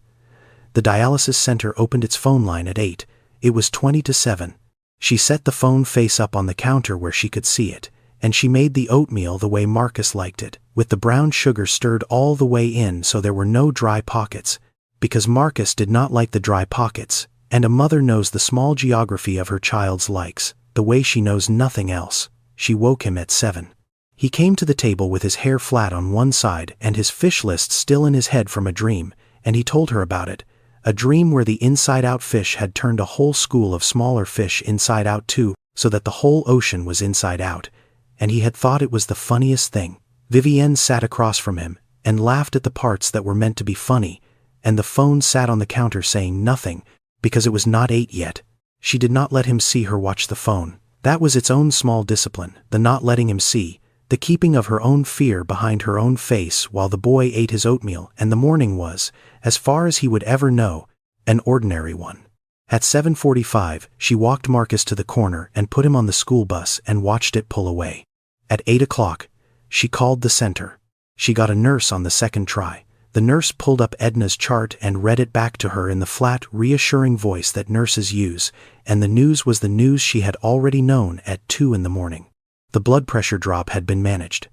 The dialysis center opened its phone line at 8. It was 20 to 7. She set the phone face up on the counter where she could see it, and she made the oatmeal the way Marcus liked it, with the brown sugar stirred all the way in so there were no dry pockets, because Marcus did not like the dry pockets, and a mother knows the small geography of her child's likes, the way she knows nothing else. She woke him at 7. He came to the table with his hair flat on one side and his fish list still in his head from a dream, and he told her about it, a dream where the inside-out fish had turned a whole school of smaller fish inside out too, so that the whole ocean was inside out, and he had thought it was the funniest thing. Vivienne sat across from him and laughed at the parts that were meant to be funny, and the phone sat on the counter saying nothing, because it was not 8 yet. She did not let him see her watch the phone. That was its own small discipline, the not letting him see, the keeping of her own fear behind her own face while the boy ate his oatmeal, and the morning was, as far as he would ever know, an ordinary one. At 7:45, she walked Marcus to the corner and put him on the school bus and watched it pull away. At 8 o'clock, she called the center. She got a nurse on the second try. The nurse pulled up Edna's chart and read it back to her in the flat, reassuring voice that nurses use, and the news was the news she had already known at 2 in the morning. The blood pressure drop had been managed.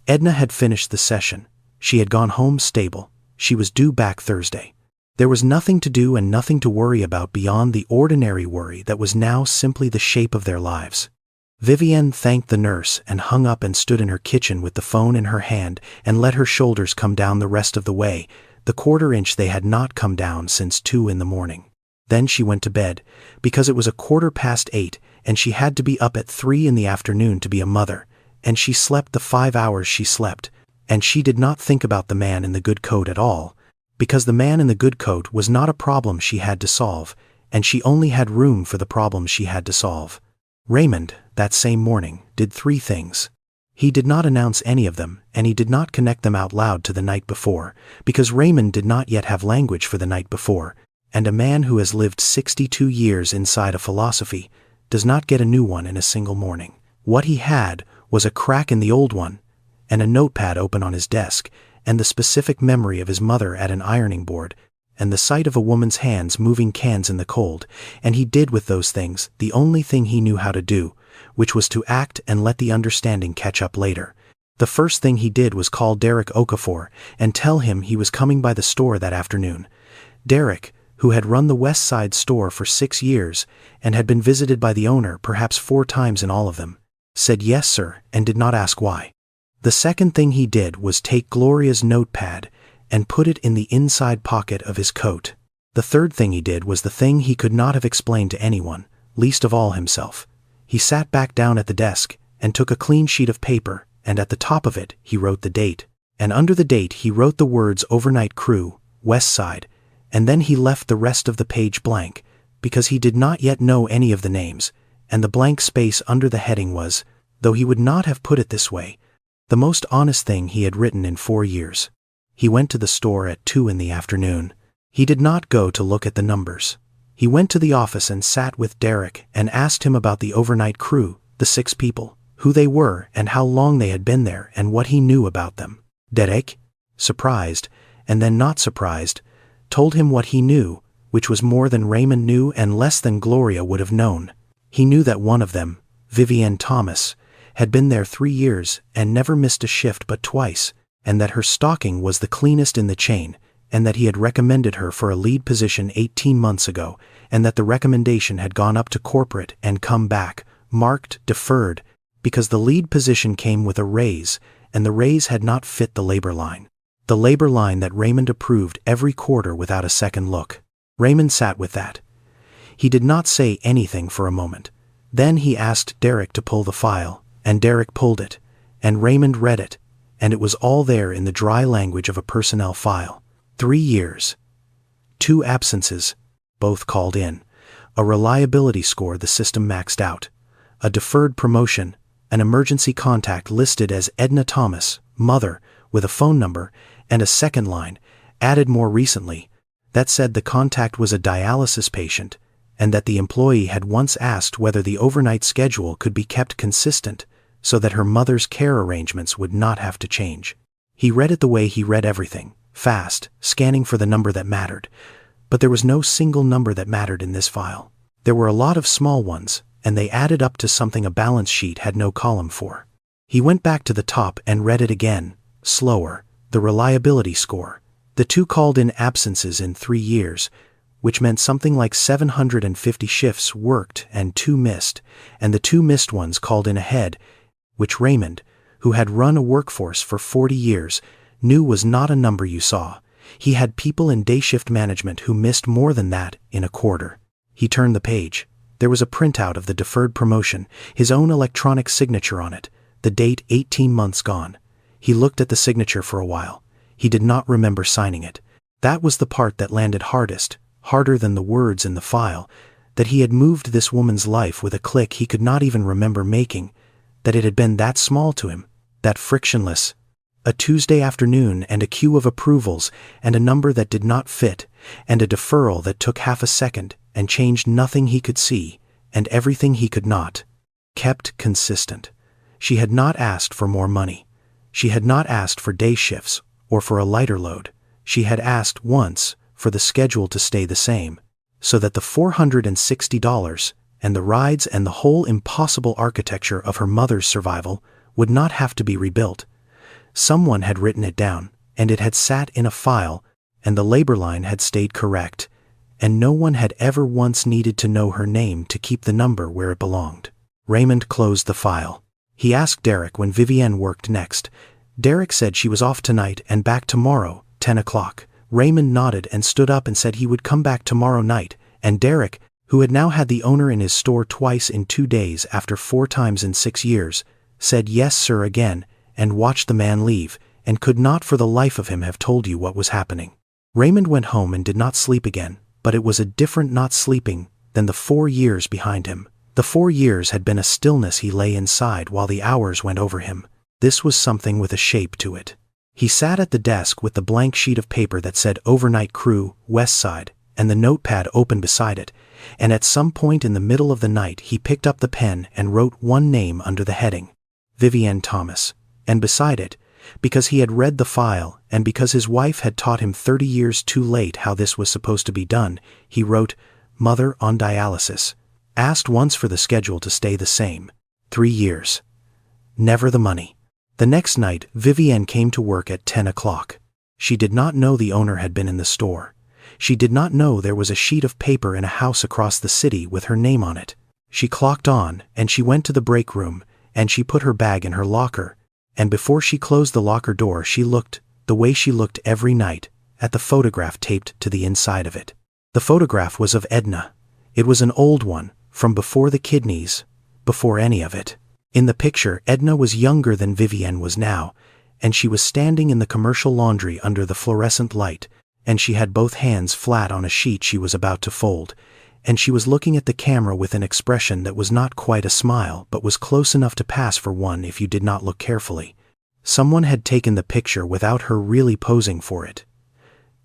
Edna had finished the session. She had gone home stable. She was due back Thursday. There was nothing to do and nothing to worry about beyond the ordinary worry that was now simply the shape of their lives. Vivienne thanked the nurse and hung up and stood in her kitchen with the phone in her hand and let her shoulders come down the rest of the way, the quarter-inch they had not come down since 2 in the morning. Then she went to bed, because it was 8:15 and she had to be up at 3 in the afternoon to be a mother, and she slept the 5 hours she slept, and she did not think about the man in the good coat at all, because the man in the good coat was not a problem she had to solve, and she only had room for the problems she had to solve. Raymond, that same morning, did 3 things. He did not announce any of them, and he did not connect them out loud to the night before, because Raymond did not yet have language for the night before, and a man who has lived 62 years inside a philosophy does not get a new one in a single morning. What he had was a crack in the old one, and a notepad open on his desk, and the specific memory of his mother at an ironing board, and the sight of a woman's hands moving cans in the cold, and he did with those things the only thing he knew how to do, which was to act and let the understanding catch up later. The first thing he did was call Derek Okafor and tell him he was coming by the store that afternoon. Derek, who had run the West Side store for 6 years and had been visited by the owner perhaps 4 times in all of them, said yes sir and did not ask why. The second thing he did was take Gloria's notepad and put it in the inside pocket of his coat. The third thing he did was the thing he could not have explained to anyone, least of all himself. He sat back down at the desk and took a clean sheet of paper and at the top of it he wrote the date. And under the date he wrote the words overnight crew, West Side, and then he left the rest of the page blank, because he did not yet know any of the names, and the blank space under the heading was, though he would not have put it this way, the most honest thing he had written in 4 years. He went to the store at 2 in the afternoon. He did not go to look at the numbers. He went to the office and sat with Derek and asked him about the overnight crew, the 6 people, who they were and how long they had been there and what he knew about them. Derek, surprised, and then not surprised, told him what he knew, which was more than Raymond knew and less than Gloria would have known. He knew that one of them, Vivienne Thomas, had been there 3 years and never missed a shift but twice, and that her stocking was the cleanest in the chain, and that he had recommended her for a lead position 18 months ago, and that the recommendation had gone up to corporate and come back, marked deferred, because the lead position came with a raise, and the raise had not fit the labor line. The labor line that Raymond approved every quarter without a second look. Raymond sat with that. He did not say anything for a moment. Then he asked Derek to pull the file, and Derek pulled it, and Raymond read it, and it was all there in the dry language of a personnel file. 3 years. 2 absences, both called in. A reliability score the system maxed out. A deferred promotion. An emergency contact listed as Edna Thomas, mother, with a phone number, and a second line, added more recently, that said the contact was a dialysis patient, and that the employee had once asked whether the overnight schedule could be kept consistent so that her mother's care arrangements would not have to change. He read it the way he read everything, fast, scanning for the number that mattered, but there was no single number that mattered in this file. There were a lot of small ones, and they added up to something a balance sheet had no column for. He went back to the top and read it again, slower, the reliability score, the 2 called-in absences in 3 years, which meant something like 750 shifts worked and 2 missed, and the 2 missed ones called in ahead, which Raymond, who had run a workforce for 40 years, knew was not a number you saw. He had people in day shift management who missed more than that in a quarter. He turned the page. There was a printout of the deferred promotion, his own electronic signature on it, the date 18 months gone. He looked at the signature for a while. He did not remember signing it. That was the part that landed hardest, harder than the words in the file, that he had moved this woman's life with a click he could not even remember making, that it had been that small to him, that frictionless. A Tuesday afternoon and a queue of approvals and a number that did not fit, and a deferral that took half a second and changed nothing he could see and everything he could not. Kept consistent. She had not asked for more money. She had not asked for day shifts or for a lighter load. She had asked once for the schedule to stay the same, so that the $460 and the rides and the whole impossible architecture of her mother's survival would not have to be rebuilt. Someone had written it down, and it had sat in a file, and the labor line had stayed correct, and no one had ever once needed to know her name to keep the number where it belonged. Raymond closed the file. He asked Derek when Vivienne worked next. Derek said she was off tonight and back tomorrow, 10 o'clock. Raymond nodded and stood up and said he would come back tomorrow night, and Derek, who had now had the owner in his store twice in 2 days after 4 times in 6 years, said yes sir again, and watched the man leave, and could not for the life of him have told you what was happening. Raymond went home and did not sleep again, but it was a different not sleeping than the 4 years behind him. The 4 years had been a stillness he lay inside while the hours went over him. This was something with a shape to it. He sat at the desk with the blank sheet of paper that said Overnight Crew, West Side, and the notepad open beside it, and at some point in the middle of the night he picked up the pen and wrote one name under the heading, Vivienne Thomas, and beside it, because he had read the file and because his wife had taught him 30 years too late how this was supposed to be done, he wrote, Mother on dialysis. Asked once for the schedule to stay the same. 3 years. Never the money. The next night, Vivienne came to work at 10 o'clock. She did not know the owner had been in the store. She did not know there was a sheet of paper in a house across the city with her name on it. She clocked on, and she went to the break room, and she put her bag in her locker, and before she closed the locker door she looked, the way she looked every night, at the photograph taped to the inside of it. The photograph was of Edna. It was an old one, from before the kidneys, before any of it. In the picture, Edna was younger than Vivienne was now, and she was standing in the commercial laundry under the fluorescent light, and she had both hands flat on a sheet she was about to fold, and she was looking at the camera with an expression that was not quite a smile but was close enough to pass for one if you did not look carefully. Someone had taken the picture without her really posing for it.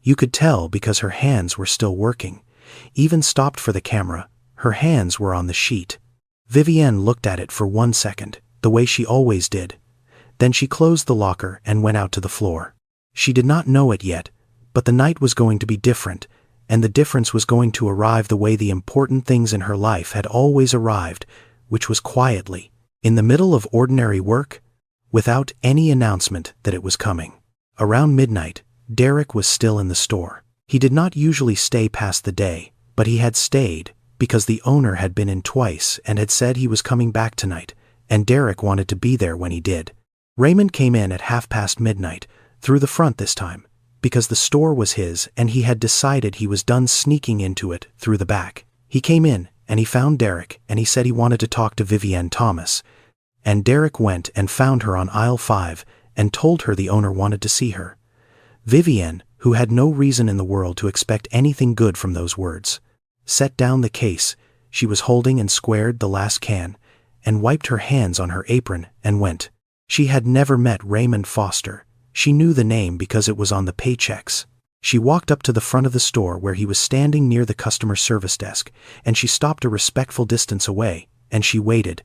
You could tell because her hands were still working. Even stopped for the camera, her hands were on the sheet. Vivienne looked at it for 1 second, the way she always did. Then she closed the locker and went out to the floor. She did not know it yet, but the night was going to be different, and the difference was going to arrive the way the important things in her life had always arrived, which was quietly, in the middle of ordinary work, without any announcement that it was coming. Around midnight, Derek was still in the store. He did not usually stay past the day, but he had stayed, because the owner had been in twice and had said he was coming back tonight, and Derek wanted to be there when he did. Raymond came in at midnight, through the front this time, because the store was his and he had decided he was done sneaking into it through the back. He came in, and he found Derek, and he said he wanted to talk to Vivienne Thomas. And Derek went and found her on aisle 5 and told her the owner wanted to see her. Vivienne, who had no reason in the world to expect anything good from those words, set down the case she was holding and squared the last can, and wiped her hands on her apron and went. She had never met Raymond Foster. She knew the name because it was on the paychecks. She walked up to the front of the store where he was standing near the customer service desk, and she stopped a respectful distance away, and she waited,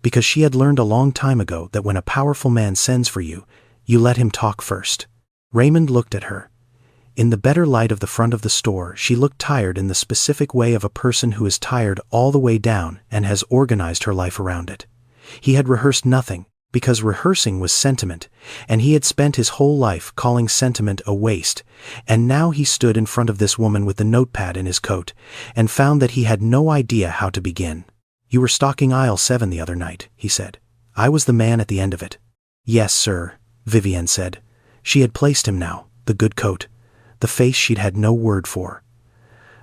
because she had learned a long time ago that when a powerful man sends for you, you let him talk first. Raymond looked at her. In the better light of the front of the store, she looked tired in the specific way of a person who is tired all the way down and has organized her life around it. He had rehearsed nothing, because rehearsing was sentiment, and he had spent his whole life calling sentiment a waste, and now he stood in front of this woman with the notepad in his coat, and found that he had no idea how to begin. "You were stocking aisle 7 the other night," he said. "I was the man at the end of it." "Yes, sir," Vivienne said. She had placed him now, the good coat, the face she'd had no word for.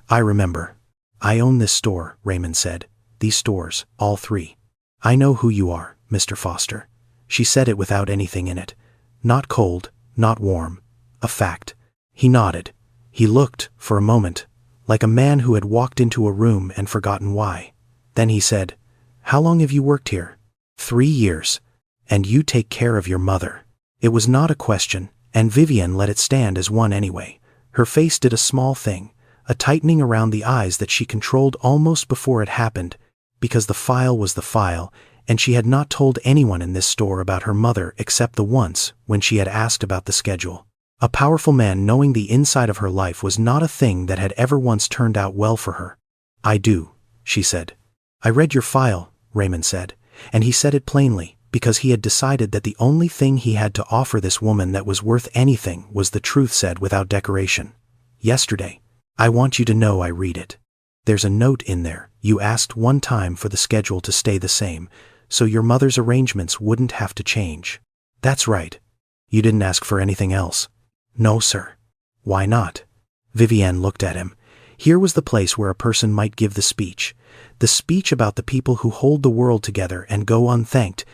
"I remember. I own this store," Raymond said. "These stores, all 3. I know who you are, Mr. Foster." She said it without anything in it. Not cold, not warm. A fact. He nodded. He looked, for a moment, like a man who had walked into a room and forgotten why. Then he said, "How long have you worked here?" 3 years. "And you take care of your mother." It was not a question, and Vivienne let it stand as one anyway. Her face did a small thing, a tightening around the eyes that she controlled almost before it happened, because the file was the file, and she had not told anyone in this store about her mother except the once when she had asked about the schedule. A powerful man knowing the inside of her life was not a thing that had ever once turned out well for her. "I do," she said. "I read your file," Raymond said, and he said it plainly, because he had decided that the only thing he had to offer this woman that was worth anything was the truth said without decoration. "Yesterday. I want you to know I read it. There's a note in there. You asked one time for the schedule to stay the same, so your mother's arrangements wouldn't have to change." "That's right. You didn't ask for anything else?" "No, sir." "Why not?" Vivienne looked at him. Here was the place where a person might give the speech about the people who hold the world together and go unthanked,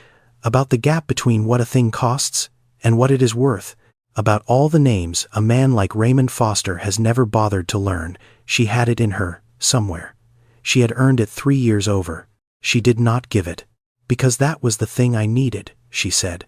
about the gap between what a thing costs and what it is worth, about all the names a man like Raymond Foster has never bothered to learn. She had it in her, somewhere. She had earned it 3 years over. She did not give it. "Because that was the thing I needed," she said.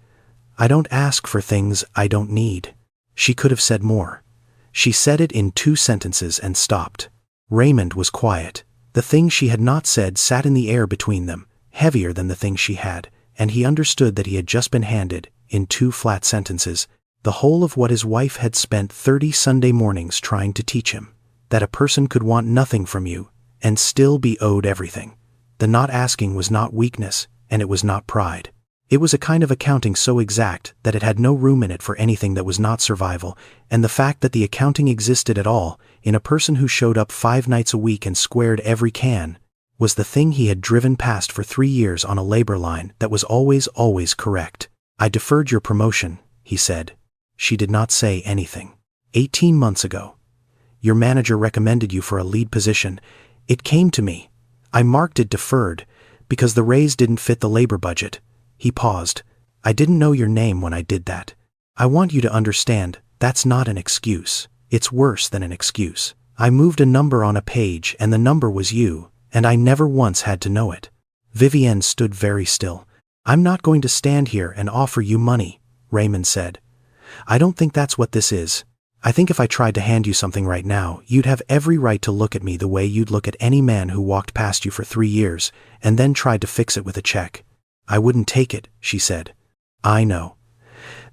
"I don't ask for things I don't need." She could have said more. She said it in 2 sentences and stopped. Raymond was quiet. The thing she had not said sat in the air between them, heavier than the thing she had, and he understood that he had just been handed, in 2 flat sentences, the whole of what his wife had spent 30 Sunday mornings trying to teach him, that a person could want nothing from you and still be owed everything. The not asking was not weakness, and it was not pride. It was a kind of accounting so exact that it had no room in it for anything that was not survival, and the fact that the accounting existed at all, in a person who showed up 5 nights a week and squared every can, was the thing he had driven past for 3 years on a labor line that was always correct. "I deferred your promotion," he said. She did not say anything. 18 months ago. Your manager recommended you for a lead position. It came to me. I marked it deferred, because the raise didn't fit the labor budget, He paused. I didn't know your name when I did that. I want you to understand, that's not an excuse. It's worse than an excuse. I moved a number on a page and the number was you, and I never once had to know it. Vivienne stood very still. I'm not going to stand here and offer you money, Raymond said. I don't think that's what this is. I think if I tried to hand you something right now, you'd have every right to look at me the way you'd look at any man who walked past you for 3 years and then tried to fix it with a check. I wouldn't take it, she said. I know.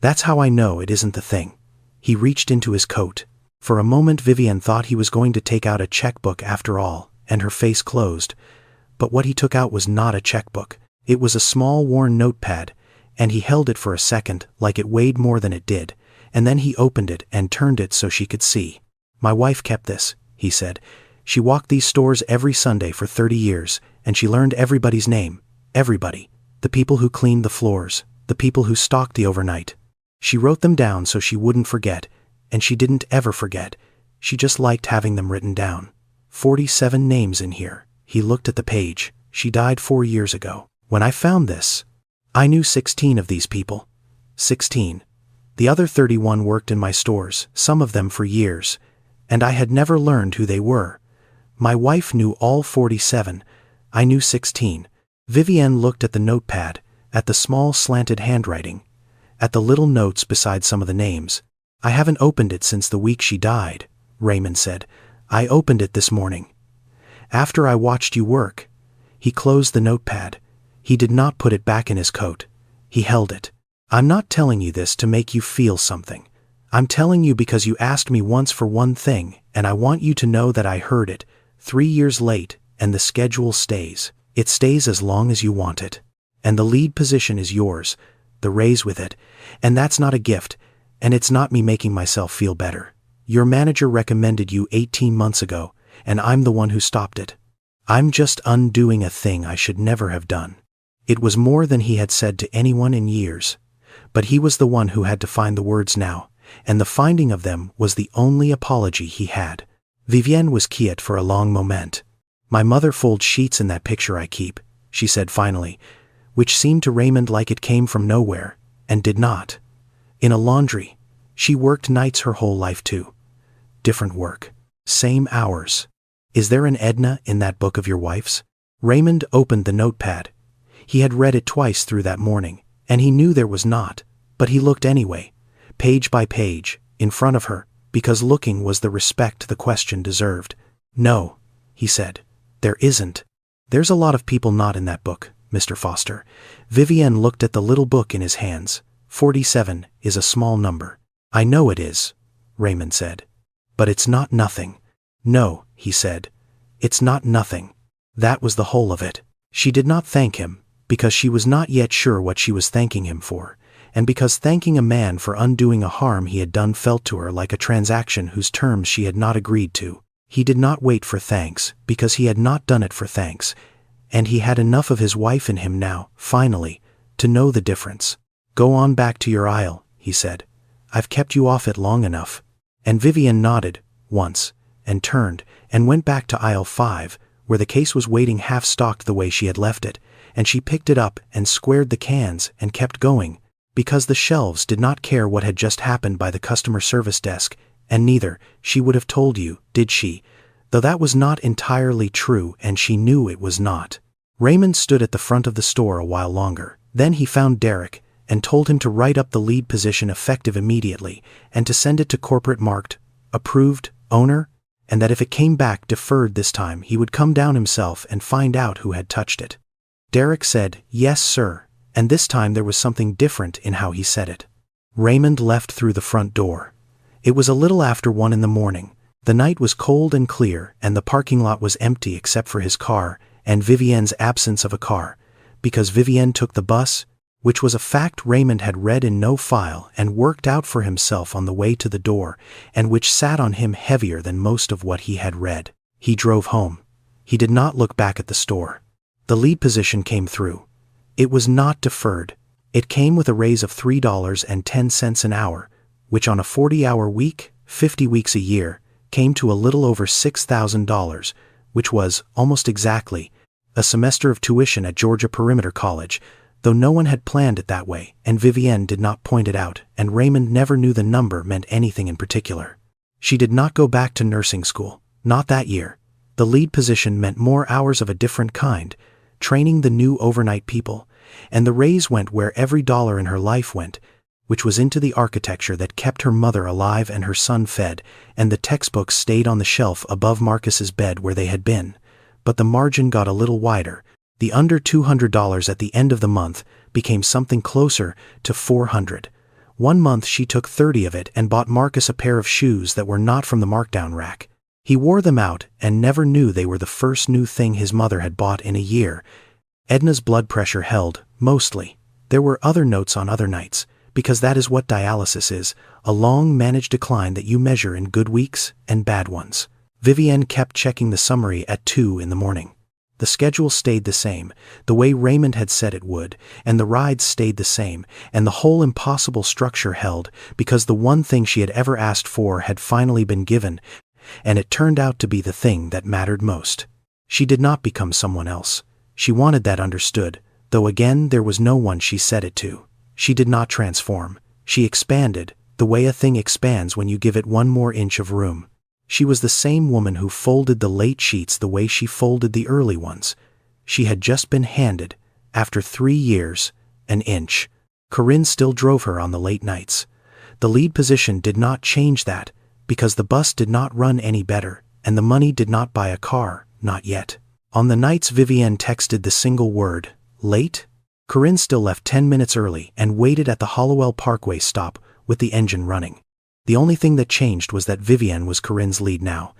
That's how I know it isn't the thing. He reached into his coat. For a moment Vivienne thought he was going to take out a checkbook after all, and her face closed. But what he took out was not a checkbook. It was a small worn notepad, and he held it for a second like it weighed more than it did, and then he opened it and turned it so she could see. My wife kept this, he said. She walked these stores every Sunday for 30 years, and she learned everybody's name. Everybody. The people who cleaned the floors, the people who stocked the overnight. She wrote them down so she wouldn't forget, and she didn't ever forget. She just liked having them written down. 47 names in here. He looked at the page. She died 4 years ago. When I found this, I knew 16 of these people. 16. The other 31 worked in my stores, some of them for years, and I had never learned who they were. My wife knew all 47. I knew 16. Vivienne looked at the notepad, at the small slanted handwriting, at the little notes beside some of the names. I haven't opened it since the week she died, Raymond said. I opened it this morning. After I watched you work. He closed the notepad. He did not put it back in his coat. He held it. I'm not telling you this to make you feel something. I'm telling you because you asked me once for one thing, and I want you to know that I heard it. 3 years late, and the schedule stays. It stays as long as you want it. And the lead position is yours, the raise with it, and that's not a gift, and it's not me making myself feel better. Your manager recommended you 18 months ago, and I'm the one who stopped it. I'm just undoing a thing I should never have done. It was more than he had said to anyone in years. But he was the one who had to find the words now, and the finding of them was the only apology he had. Vivienne was quiet for a long moment. My mother folds sheets in that picture I keep, she said finally, which seemed to Raymond like it came from nowhere, and did not. In a laundry. She worked nights her whole life too. Different work. Same hours. Is there an Edna in that book of your wife's? Raymond opened the notepad. He had read it twice through that morning, and he knew there was not, but he looked anyway, page by page, in front of her, because looking was the respect the question deserved. No, he said. There isn't. There's a lot of people not in that book, Mr. Foster. Vivienne looked at the little book in his hands. 47 is a small number. I know it is, Raymond said. But it's not nothing. No, he said. It's not nothing. That was the whole of it. She did not thank him, because she was not yet sure what she was thanking him for, and because thanking a man for undoing a harm he had done felt to her like a transaction whose terms she had not agreed to. He did not wait for thanks, because he had not done it for thanks, and he had enough of his wife in him now, finally, to know the difference. Go on back to your aisle, he said. I've kept you off it long enough. And Vivienne nodded, once, and turned, and went back to aisle 5, where the case was waiting half-stocked the way she had left it, and she picked it up and squared the cans and kept going, because the shelves did not care what had just happened by the customer service desk, and neither, she would have told you, did she? Though that was not entirely true, and she knew it was not. Raymond stood at the front of the store a while longer. Then he found Derek, and told him to write up the lead position effective immediately, and to send it to corporate marked, approved, owner, and that if it came back deferred this time he would come down himself and find out who had touched it. Derek said, "Yes, sir," and this time there was something different in how he said it. Raymond left through the front door. It was a little after 1 in the morning. The night was cold and clear, and the parking lot was empty except for his car and Vivienne's absence of a car, because Vivienne took the bus, which was a fact Raymond had read in no file and worked out for himself on the way to the door, and which sat on him heavier than most of what he had read. He drove home. He did not look back at the store. The lead position came through. It was not deferred. It came with a raise of $3.10 an hour, which on a 40-hour week, 50 weeks a year, came to a little over $6,000, which was, almost exactly, a semester of tuition at Georgia Perimeter College, though no one had planned it that way, and Vivienne did not point it out, and Raymond never knew the number meant anything in particular. She did not go back to nursing school, not that year. The lead position meant more hours of a different kind, training the new overnight people, and the raise went where every dollar in her life went, which was into the architecture that kept her mother alive and her son fed, and the textbooks stayed on the shelf above Marcus's bed where they had been. But the margin got a little wider. The under $200 at the end of the month became something closer to $400. One month she took 30 of it and bought Marcus a pair of shoes that were not from the markdown rack. He wore them out and never knew they were the first new thing his mother had bought in a year. Edna's blood pressure held, mostly. There were other notes on other nights, because that is what dialysis is, a long managed decline that you measure in good weeks and bad ones. Vivienne kept checking the summary at 2 in the morning. The schedule stayed the same, the way Raymond had said it would, and the rides stayed the same, and the whole impossible structure held, because the one thing she had ever asked for had finally been given, and it turned out to be the thing that mattered most. She did not become someone else. She wanted that understood, though again there was no one she said it to. She did not transform. She expanded, the way a thing expands when you give it one more inch of room. She was the same woman who folded the late sheets the way she folded the early ones. She had just been handed, after 3 years, an inch. Corinne still drove her on the late nights. The lead position did not change that, because the bus did not run any better, and the money did not buy a car, not yet. On the nights Vivienne texted the single word, late, Corinne still left 10 minutes early and waited at the Hollowell Parkway stop with the engine running. The only thing that changed was that Vivienne was Corinne's lead now,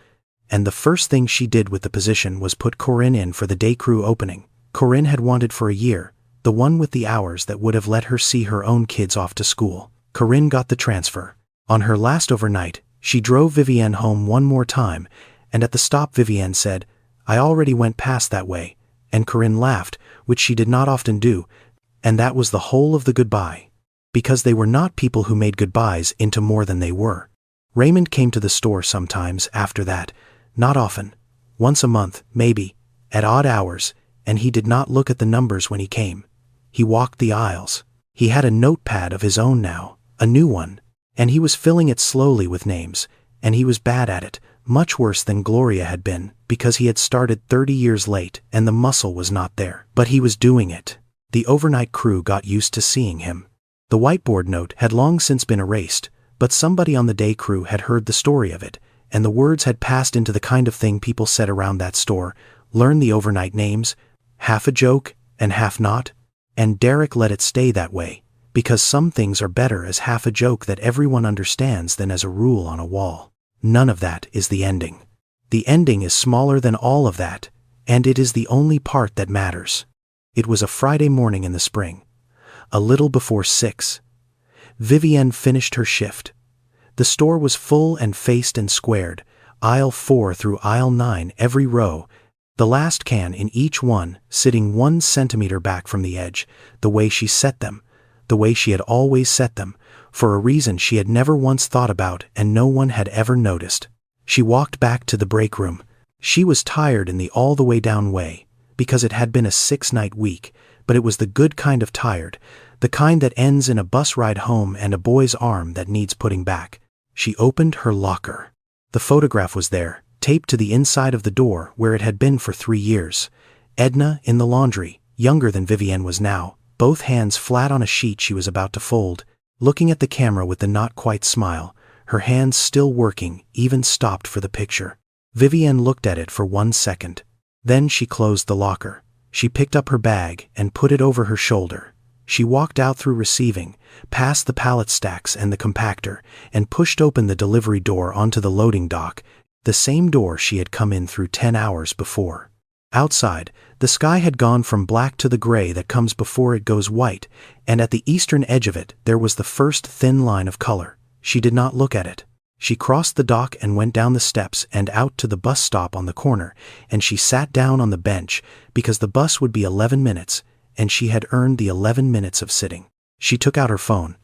and the first thing she did with the position was put Corinne in for the day crew opening. Corinne had wanted for a year, the one with the hours that would have let her see her own kids off to school. Corinne got the transfer. On her last overnight, she drove Vivienne home one more time, and at the stop Vivienne said, "I already went past that way," and Corinne laughed, which she did not often do, and that was the whole of the goodbye. Because they were not people who made goodbyes into more than they were. Raymond came to the store sometimes after that, not often, once a month, maybe, at odd hours, and he did not look at the numbers when he came. He walked the aisles. He had a notepad of his own now, a new one, and he was filling it slowly with names, and he was bad at it, much worse than Gloria had been, because he had started 30 years late and the muscle was not there. But he was doing it. The overnight crew got used to seeing him. The whiteboard note had long since been erased, but somebody on the day crew had heard the story of it, and the words had passed into the kind of thing people said around that store, learn the overnight names, half a joke and half not, and Derek let it stay that way, because some things are better as half a joke that everyone understands than as a rule on a wall. None of that is the ending. The ending is smaller than all of that, and it is the only part that matters. It was a Friday morning in the spring. A little before 6. Vivienne finished her shift. The store was full and faced and squared, aisle 4 through aisle 9 every row, the last can in each one sitting 1 centimeter back from the edge, the way she set them, the way she had always set them, for a reason she had never once thought about and no one had ever noticed. She walked back to the break room. She was tired in the all the way down way, because it had been a 6-night week, but it was the good kind of tired, the kind that ends in a bus ride home and a boy's arm that needs putting back. She opened her locker. The photograph was there, taped to the inside of the door where it had been for 3 years. Edna in the laundry, younger than Vivienne was now, both hands flat on a sheet she was about to fold, looking at the camera with the not quite smile, her hands still working, even stopped for the picture. Vivienne looked at it for 1 second. Then she closed the locker. She picked up her bag and put it over her shoulder. She walked out through receiving, past the pallet stacks and the compactor, and pushed open the delivery door onto the loading dock, the same door she had come in through 10 hours before. Outside, the sky had gone from black to the gray that comes before it goes white, and at the eastern edge of it there was the first thin line of color. She did not look at it. She crossed the dock and went down the steps and out to the bus stop on the corner, and she sat down on the bench, because the bus would be 11 minutes, and she had earned the 11 minutes of sitting. She took out her phone.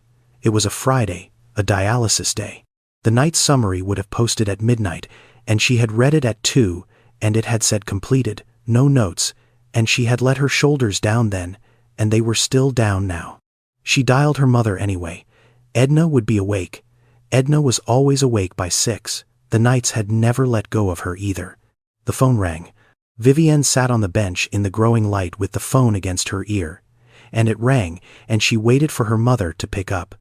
It was a Friday, a dialysis day. The night summary would have posted at midnight, and she had read it at 2, and it had said completed, no notes, and she had let her shoulders down then, and they were still down now. She dialed her mother anyway. Edna would be awake. Edna was always awake by 6. The nights had never let go of her either. The phone rang. Vivienne sat on the bench in the growing light with the phone against her ear. And it rang, and she waited for her mother to pick up.